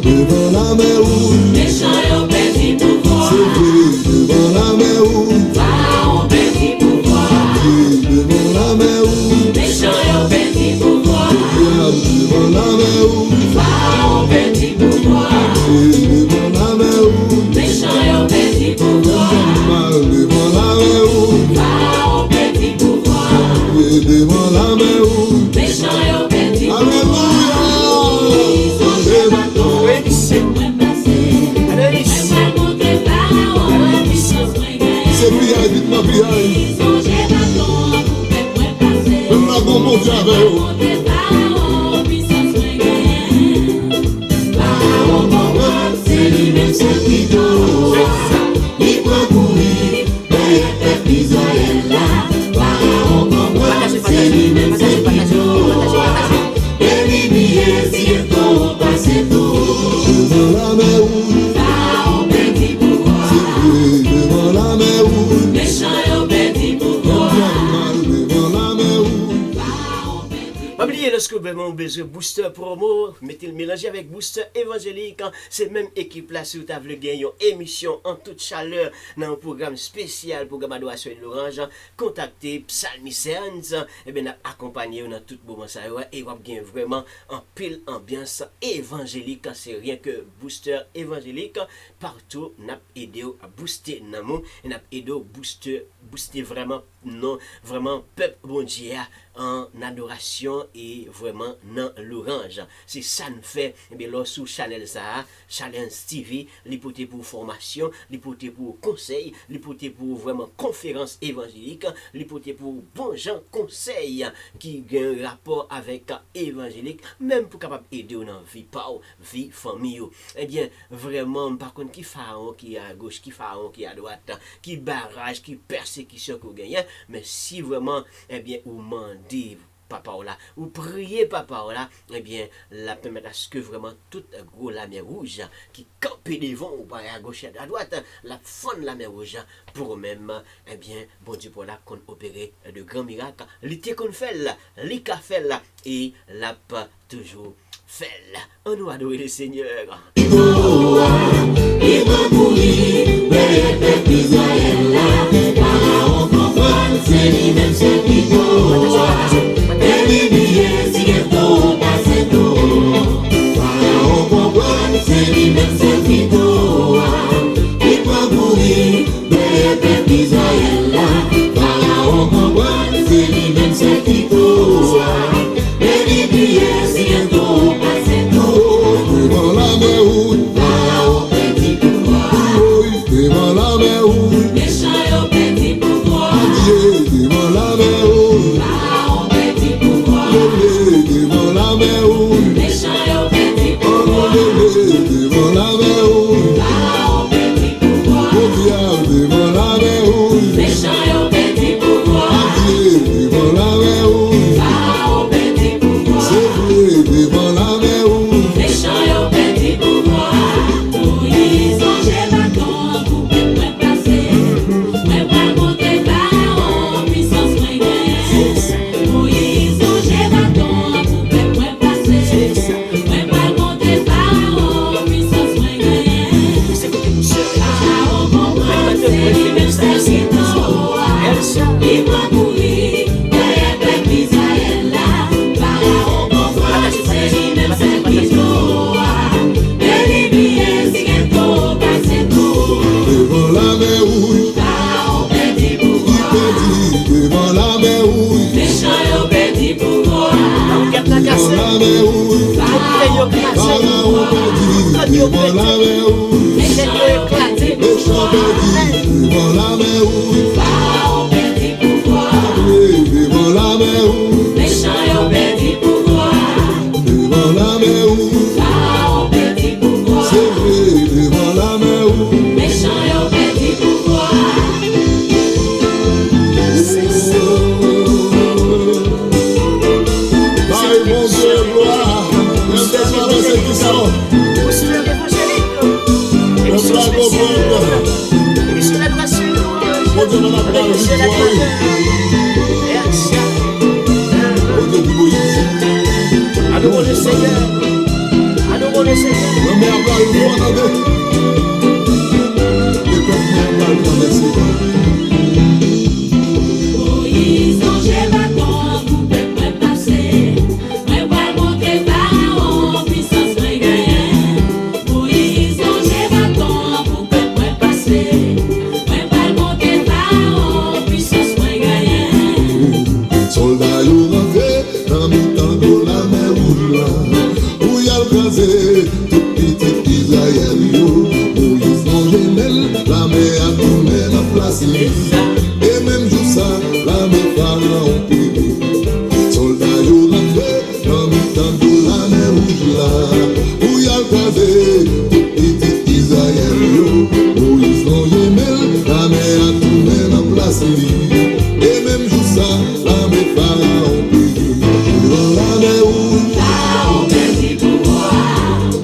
E: devant la mer rouge,
C: méchant yo perdu pouvoir,
E: c'est vrai, devant la mer rouge,
C: Pharaon perdu pouvoir,
E: devant la mer rouge,
C: méchant yo perdu pouvoir,
E: devant la mer rouge,
C: Pharaon perdu pouvoir,
E: devant la mer rouge,
C: méchant yo perdu pouvoir,
E: devant la mer rouge,
C: Pharaon perdu pouvoir,
E: devant la mer rouge,
C: méchant yo perdu pouvoir.
E: alléluia,
B: Oui, c'est allez,
E: c'est piaille, dites-moi piaille, même la bombe monte avec vous. Devant la mer rouge, devant la mer rouge, devant la mer rouge.
B: Pas oublier lorsque vous avez besoin de booster promo, mettez le mélanger avec booster évangélique. C'est même équipe là si vous avez gagné une émission en toute chaleur dans un programme spécial, programme Adoration de l'Orange. Contactez Psalmicens, et bien accompagné dans tout moment ça et vous avez vraiment en pile ambiance évangélique. C'est rien que booster évangélique partout n'a aidé à booster l'amour et n'a aidé à booster vraiment non vraiment peuple bon Dieu en adoration et vraiment dans l'orange. C'est ça nous fait et bien là sous Chanel ça, Challenge TV, l'hypothèse pour formation, l'hypothèse pour conseil, l'hypothèse pour vraiment conférence évangélique, l'hypothèse pour bon gens conseil qui a un rapport avec évangélique, même pour capable aider dans vie pas vie famille. Eh bien vraiment par contre qui pharaon qui à gauche, qui pharaon qui à droite, qui barrage, qui persécution qu'on gagne, mais si vraiment eh bien ou mandé papa là, ou prier papa là, eh bien, la permettre à ce que vraiment toute gros la mer rouge qui campe devant ou pas à gauche et à droite, la fond la mer rouge pour même, eh bien, bon Dieu pour la qu'on opérer de grands miracles, l'été qu'on fait là, les fait là, et la pas toujours fait là. On nous adore le Seigneur.
C: Il va mourir, mais peuple Israël là, Pharaon comprend, c'est lui-même ce qui doit. Et lui si il doit passer d'eau. Pharaon comprend, c'est lui-même ce qui doit. Il va mourir, mais peuple Israël là, Pharaon comprend, c'est lui-même ce qui doit. Et lui si il doit passer d'eau.
E: Devant la mer rouge,
C: Pharaon petit pouvoir.
E: devant la mer rouge,
C: Méchant yo petit pouvoir.
E: devant la mer rouge,
C: Pharaon petit pouvoir.
E: devant la mer rouge,
C: Méchant yo petit pouvoir.
E: devant la mer rouge,
C: Pharaon petit pouvoir.
E: devant la mer rouge,
C: Méchant yo petit pouvoir.
E: devant la mer rouge,
C: Pharaon petit pouvoir.
E: devant la mer rouge.
C: Méchant yo petit pouvoir. Moïse songe bâton pour moi passer. Moi pas monter Pharaon puissance moi gagner. Moïse songe bâton pour moi passer. Moi pas monter Pharaon puissance moi gagner.
B: C'est côté pour sœur.
C: Pharaon comprend c'est lui-même celle qui doit. Il va mourir derrière peuple Israël là. Pharaon comprend c'est lui-même celle qui doit. Et lui si il doit passer d'eau.
E: Devant la mer rouge,
C: Pharaon petit pouvoir.
E: devant la mer rouge,
C: Méchant yo petit pouvoir.
B: Regarde la
E: devant
B: casse.
E: la mer rouge,
C: Pharaon
E: Pharaon petit, devant la mer rouge,
C: petit
E: méchant petit, devant la mer rouge,
C: Pharaon petit pouvoir.
E: devant la mer rouge,
C: Méchant yo petit pouvoir.
E: devant la mer rouge,
C: Pharaon petit pouvoir.
E: c'est vrai, devant la mer rouge.
C: Méchant yo petit pouvoir.
E: Bye, mon Dieu, gloire. Même des soirs de ceux qui sont,
B: Pour sœur évangélique.
E: le
B: Émission
E: plat
B: spéciale.
E: comprendre.
B: Émission d'adoration.
E: Mon Dieu, mon appel,
B: Émission
E: je
B: d'adoration.
E: crois.
B: Merci.
E: Mon Dieu, du Moïse.
B: Adorons le Seigneur. Adorons le Seigneur.
E: Le maire va le voir dans le. Le peuple va le voir dans
C: Moïse songe bâton pour peuple passer. Moi pas monter Pharaon puissance moi gagner. Moïse songe bâton pour peuple passer. Moi pas monter Pharaon puissance moi gagner.
E: Soldat yo rentré dans mi temps de la mer rouge là, où y a crasé tout petit Israël yo. Moïse non gemelle, la mer a tourné dans place li. Et même jour ça, la mer Pharaon péri. Soldat yo rentré dans mi temps de la mer rouge là, où y a crasé tout petit Israël yo. Moïse non gemelle, la mer a tourné dans place li. Et même jour ça, la mer Pharaon péri. Devant la mer rouge,
C: Pharaon petit pouvoir.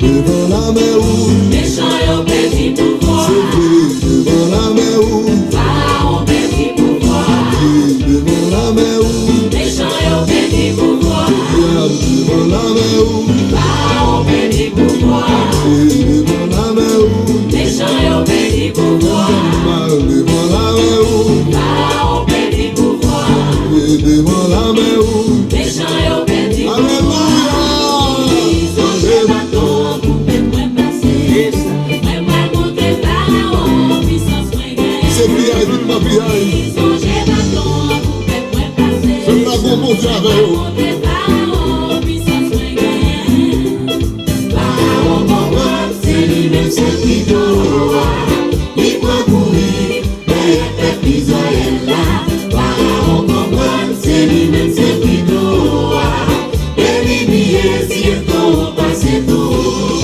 E: devant la mer rouge,
C: Méchant yo petit pouvoir.
E: c'est vrai, devant la mer rouge,
C: Pharaon petit pouvoir.
E: devant la mer rouge,
C: Méchant yo petit pouvoir.
E: devant la mer rouge,
C: Pharaon petit pouvoir.
E: devant la mer rouge,
C: Méchant yo petit pouvoir.
E: devant la mer rouge,
C: Pharaon petit pouvoir.
E: devant la mer rouge.
C: Méchant yo petit pouvoir.
E: Alléluia!
C: Ils ont des bâtons pour moi passer. Moi pas monter Pharaon puissance moi
E: C'est
C: gagner.
E: prière, dites-moi prière.
C: Ils ont des bâtons pour moi passer.
E: Je ne pas mon Dieu avec vous.
C: Monter Pharaon puissance moi gagner. Pharaon comprend c'est lui-même ce qui doit. Il peut courir derrière peuple Israël là. Pharaon comprend c'est lui-même ce qui doit. Et lui si il doit passer d'eau.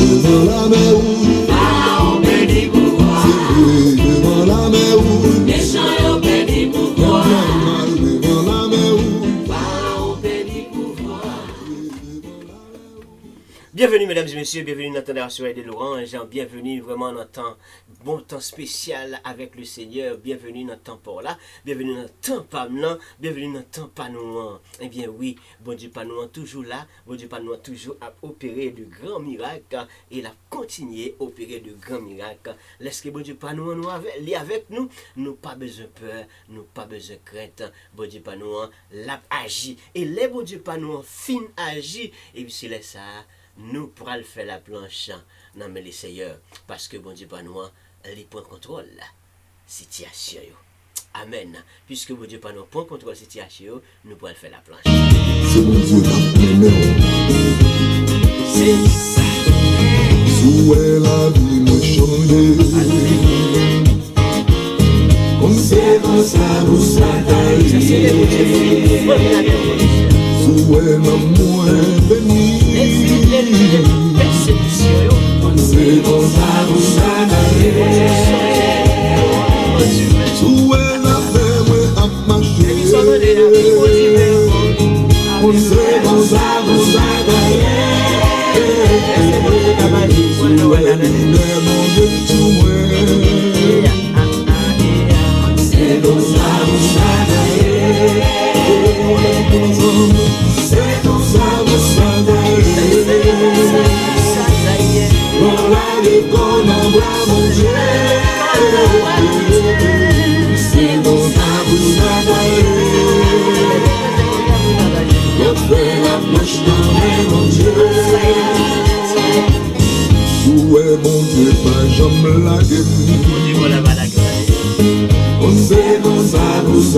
E: Devant la mer rouge,
C: Pharaon petit pouvoir.
E: devant la mer rouge,
C: Méchant yo petit pouvoir.
E: devant la mer rouge.
C: Pharaon petit pouvoir.
B: Bienvenue mesdames et messieurs, bienvenue dans la soirée de l'Orange, bienvenue vraiment dans un bon temps spécial avec le Seigneur, bienvenue dans le temps pour là, bienvenue dans le temps pas blanc, bienvenue dans le temps pas noir. Eh bien oui, bon Dieu pas noir toujours là, bon Dieu pas noir toujours à opérer de grands miracles et à continuer à opérer de grands miracles. Laisse-que bon Dieu pas noir avec nous, nous pas besoin de peur, nous pas besoin de crainte, bon Dieu pas noir l'a agi et les bon Dieu pas noir fin agi et puis c'est là ça. Nous pourrons faire la planche dans les Seigneur parce que bon Dieu pas nous il prend contrôle la situation. Amen. Puisque bon Dieu pas nous prend contrôle la situation, nous pourrons faire la planche.
E: C'est mon Dieu qui
B: c'est ça.
E: Souhait la vie me changer. Comme c'est dans sa bouche
B: Ça c'est les bon Dieu.
E: Souhait l'amour béni.
C: C'est dans sa bouche
E: Souhait la paix à marcher.
C: c'est dans sa bouche
E: Souhait la lumière mon Dieu souhait.
C: c'est dans sa bouche c'est dans sa bouche on l'a dit qu'on envoie mon Dieu c'est dans sa bouche on fait la planche dans mon Dieu
E: Souhait mon Dieu pas jamais la gueule.
C: on sait dans sa bouche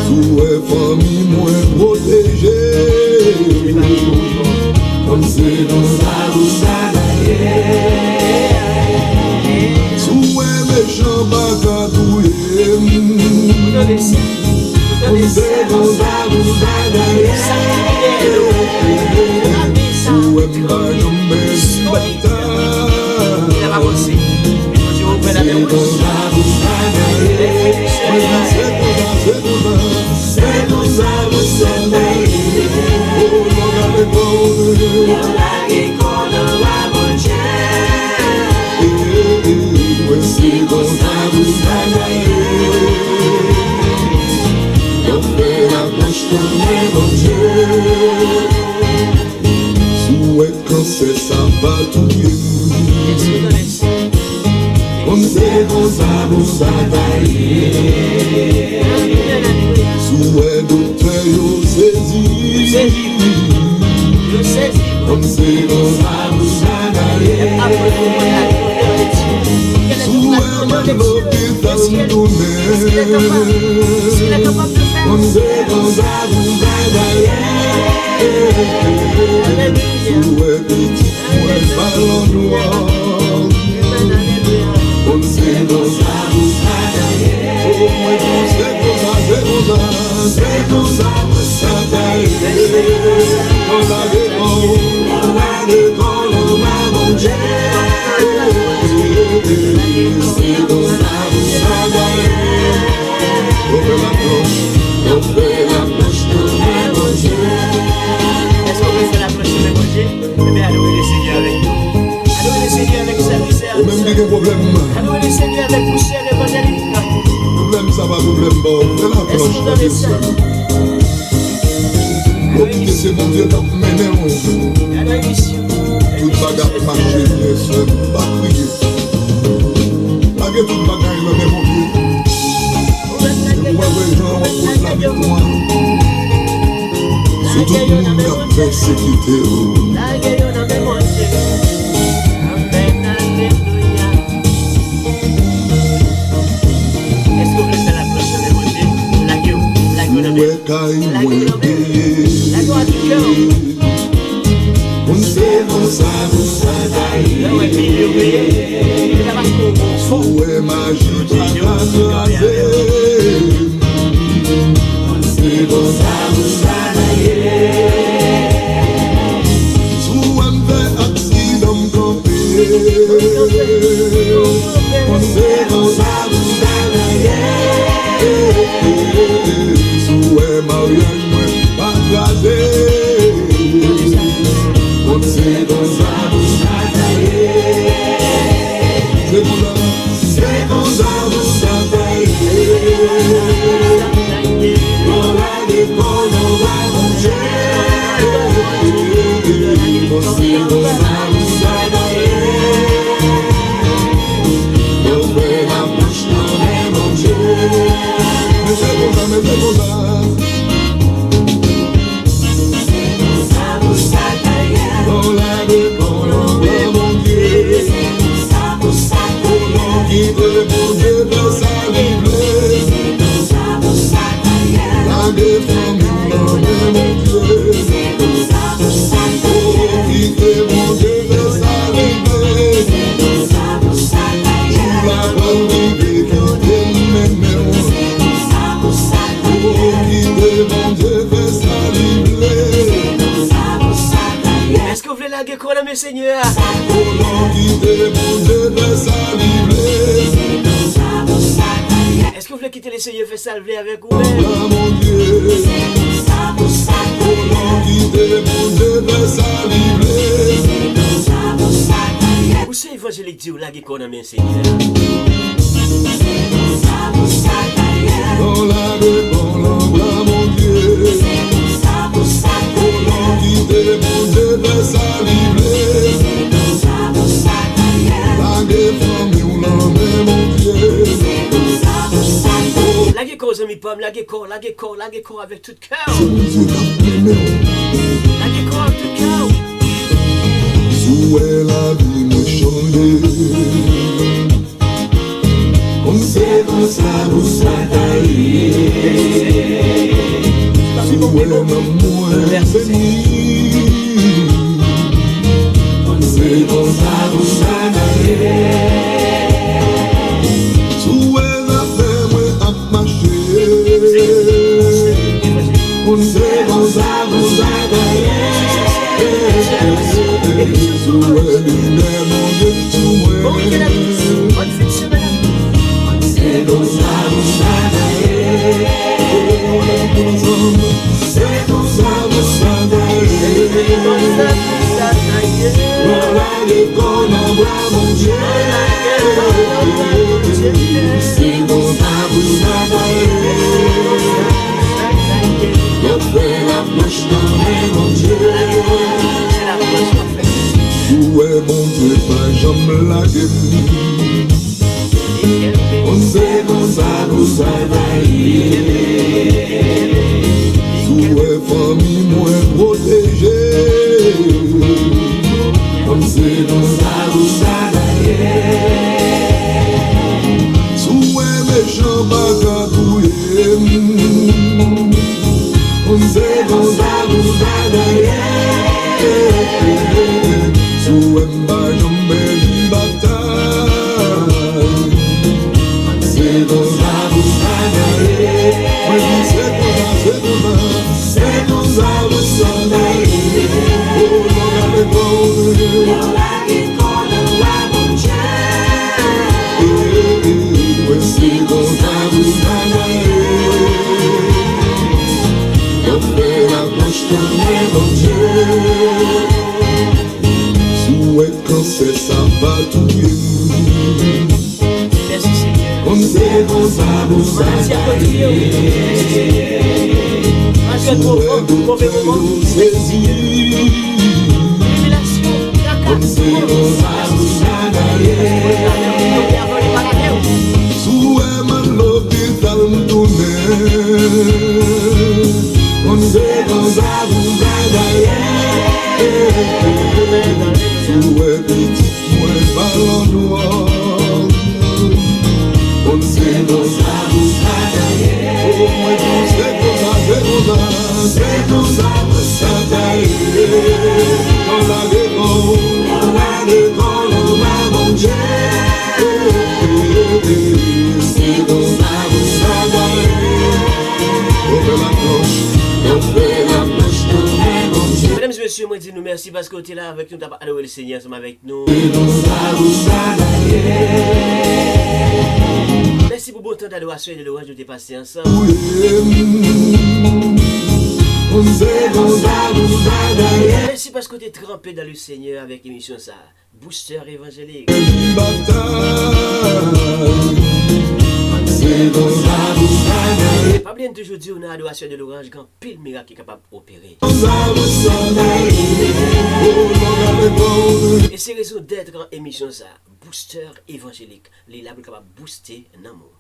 E: Souhait famille moins protégée.
C: on sait dans sa bouche
E: Souhait méchant bagadouye.
C: on sait dans sa bouche
E: Souhait m'ba jamais bataille.
C: c'est dans sa bouche on l'a dit qu'on envoie mon Dieu c'est dans sa bouche on fait la planche tourner mon Dieu
E: Souhait quand c'est ça va tout bien.
C: on sait dans sa bouche
E: Souhait docteur yo saisi.
C: on sait dans sa bouche
E: Souhait même l'hôpital tourné.
C: on sait dans sa bouche
E: Souhait petit moins ballon noir.
C: on sait dans sa bouche
E: Oh moi c'est comme ça. On a des bons.
C: on l'a dit qu'on envoie mon Dieu c'est dans sa bouche
E: Ouvre la planche.
C: on fait la planche tourner mon Dieu
B: Est-ce qu'on peut faire la planche avec mon Dieu? Eh bien, allouez le Seigneur avec nous. Allouez le Seigneur avec service.
E: Ou même des problèmes.
B: Allouez le Seigneur avec poussière évangélique.
E: Problème ça va problème bon. Fais la planche dans le ciel. Écoutez, c'est mon Dieu qui mène on.
B: Allouez ici.
E: Tout bagarre marche bien sûr. Pas prier. Malgré tout bagarre il est mon Dieu. Je vois les gens on la victoire. C'est tout le monde qui a persécuté.
B: La gueule dans mon Dieu. Amen, alléluia. Est-ce que vous voulez faire la planche avec mon Dieu? La gueule dans mon Dieu. La gloire du cœur.
C: on sait dans sa bouche
B: Là où est milieu, il a pas de
E: Souhait magique à tracer.
C: c'est dans sa bouche
E: Souhait me fait accident me camper.
C: on sait dans sa bouche
E: Souhait mariage moi pas gazé.
B: Est-ce que vous voulez laguer quoi là, mes seigneurs? Est-ce que vous voulez quitter les seigneurs, faire salver avec vous? Où c'est évangélique dit ou laguer quoi là, mes seigneurs? Laguez quoi aux amis pommes, laguez quoi avec tout cœur. Laguez quoi avec tout cœur.
E: Où est la vie me changer? On sait comme ça vous s'attailler. Où est l'amour béni? On sait comme ça vous s'attailler. Où est la femme à marcher? On sait comme ça vous s'attailler. Où est l'univers mon Dieu tout est? C'est comme ça vous s'attailler. C'est comme ça vous s'attailler. Voilà l'école en bras mon Dieu. C'est comme ça vous s'attailler. On fait la flèche dans les mon Dieu. Où est mon Dieu, pas jamais la gueule. On sait comme ça vous s'attailler. Où est famille moins protégée. On sait comme ça vous s'attailler. Où est méchant pas capouiller. On sait comme ça vous s'attailler. Où est ma jambe bataille. C'est comme ça vous s'attailler. C'est comme ça vous s'attailler. Oh, c'est comme ça vous s'attailler. On fait la bouche tourner mon Dieu. Souhaite quand c'est ça va tout bien. On sait comme ça vous s'attailler. Souhaite vous saisir. On sait comme ça vous s'attailler. Souhaite man l'hôpital tourner. On sait comme ça vous s'attailler. Souhaite petit moins ballon noir. On sait comme ça vous s'attailler. C'est comme ça vous s'attailler. On a l'école, on va mon Dieu. C'est comme ça vous s'attailler. On fait la cloche, tourner mon Dieu.
B: Mesdames et messieurs, moi dis nous merci parce que tu es là avec nous, t'as alloué le Seigneur ensemble avec nous.
E: C'est comme ça vous s'attailler.
B: Merci pour bon temps d'adoration et de louange de tes passés ensemble. Merci parce que tu es trempé dans le Seigneur avec l'émission ça. Booster évangélique.
E: C'est
B: Pas bien toujours dire on a adoration de l'orange quand pile miracle qui est capable d'opérer. Et c'est raison d'être en émission ça. Booster évangélique. Les labels capables de booster l'amour.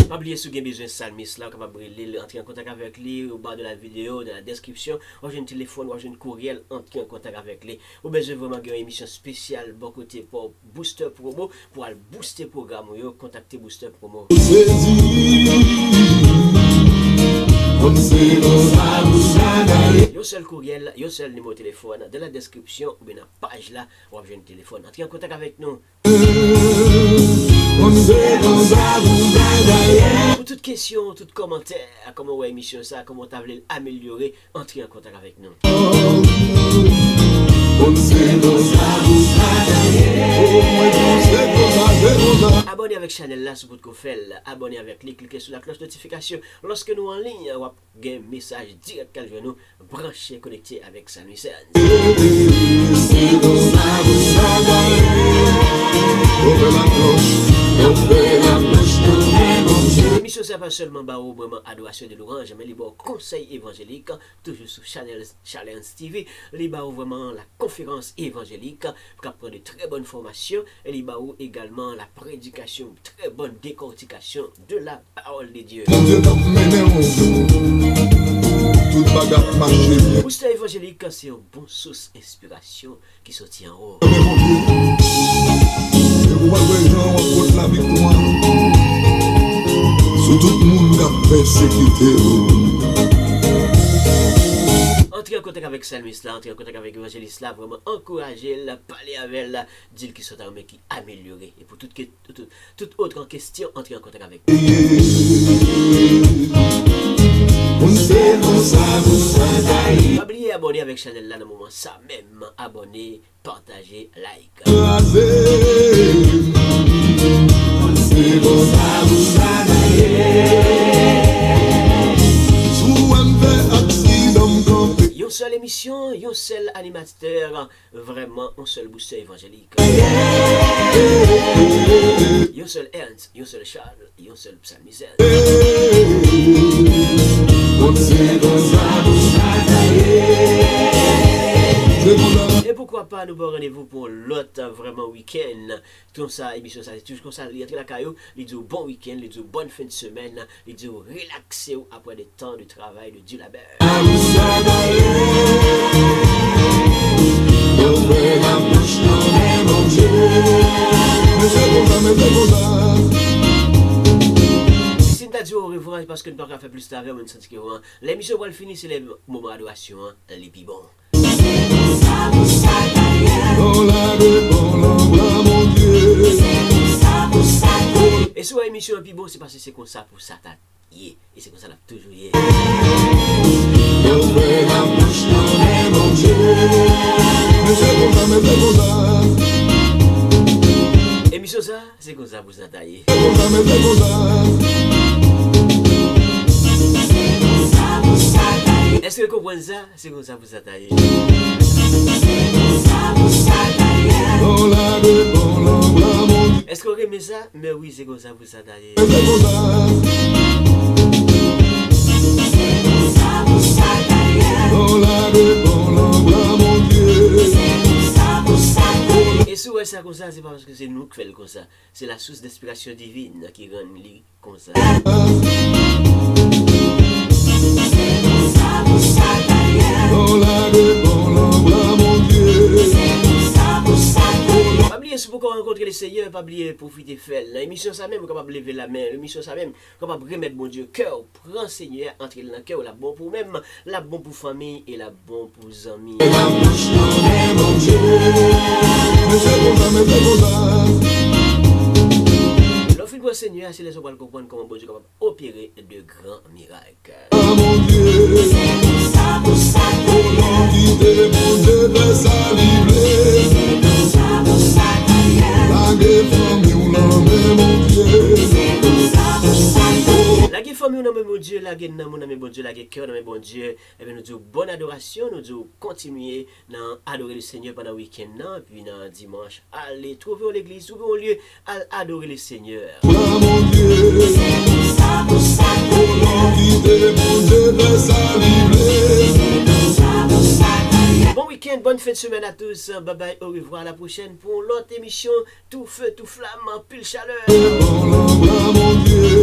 B: Pas oublier si vous avez besoin de salmis là, capable de entrer en contact avec lui au bas de la vidéo, de la description. Ou j'ai un téléphone, ou j'ai un courriel, entrer en contact avec lui. Ou besoin vraiment d'une émission spéciale, bon côté pour Booster Promo, pour aller booster le programme, ou contacter Booster Promo. Yo seul courriel, yo seul numéro de téléphone dans la description ou bien dans la page là, ou avez un téléphone. Entrez en contact avec nous. Pour toute question, tout commentaire, comment ouais émission ça, comment tu voulu améliorer, entrez en contact avec nous. Abonnez avec Chanel là sur votre confel, abonnez avec lui, cliquez sur la cloche de notification. Lorsque nous en ligne, on va gagner un message direct qu'elle nous brancher, connecté avec sa licence. L'émission c'est pas seulement barreau vraiment adoration de l'orange, mais les barreau conseil évangélique, toujours sur Channel Challenge TV, les barreau vraiment la conférence évangélique, pour apprendre de très bonnes formations, et les barreau également la prédication, très bonne décortication de la parole de Dieu. Booster évangélique, c'est une bonne source d'inspiration qui sortit en haut.
E: La victoire sur tout le monde qui a persécuté.
B: Entrez en contact avec Salmis là, entrez en contact avec Évangéliste là, vraiment encourager la, parler avec elle, dire qu'ils sont armés, qui améliorer. Et pour toute autre question, entrez en contact avec nous. N'oubliez abonner avec Chanel là dans le moment ça même, abonner, partager, like. Yon seule émission, yon seul animateur, vraiment un seul booster évangélique. Yon seul Ernst, yon seul Charles, yon seul psalmiste. Et pourquoi pas nous bon rendez-vous pour l'autre vraiment week-end. Comme ça, émission ça, c'est toujours comme ça, il y a la caillou, il dit bon week-end, il dit bonne fin de semaine, il dit relaxer après des temps de travail, de du labeur. Si nous dit au revoir parce que nous ne pouvons pas faire plus tard, on sent que l'émission va finir, c'est le moment d'adoration, les plus bons. Et sur l'émission un peu bon, c'est parce que c'est comme ça pour Satan. Et c'est comme ça là toujours. Émission ça, c'est comme ça pour Satan. Est-ce que vous comprenez ça? C'est comme ça pour Satan. Est-ce que vous aimez ça? Mais oui, c'est comme ça pour Satan. Et si ouais, ça comme ça, c'est pas parce que c'est nous qui faisons comme ça. C'est la source d'inspiration divine qui rend lui comme ça. Pas oublier si vous rencontrer le Seigneur, pas oublier profiter de faire. L'émission ça même, capable de lever la main. L'émission ça même, capable de remettre mon Dieu cœur. Prends Seigneur, entrer dans le cœur, la bon pour même, la bon pour famille et la bon pour amis. L'offre pour Seigneur, c'est les hommes qui comprennent comment bon Dieu est capable d'opérer de grands miracles. La guerre famille nous dans mon Dieu, la gueule, mon ami bon Dieu, la gueule, cœur, dans bon Dieu, et bien nous disons bonne adoration, nous disons continuer à adorer le Seigneur pendant le week-end, puis dans dimanche, allez trouver l'église, trouver un lieu à adorer le Seigneur.
E: Mon Dieu,
B: bon week-end, bonne fin de semaine à tous. Bye bye, au revoir à la prochaine pour l'autre émission. Tout feu, tout flamme, pile chaleur.
E: Mon Dieu,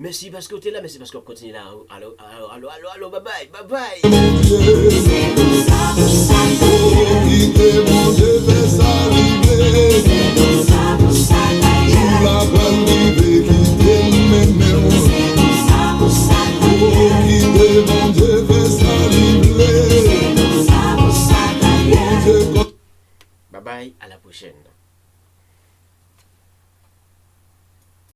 B: Merci parce que tu es là, merci parce qu'on continue là. Allô, bye bye, bye bye.
E: mon Dieu,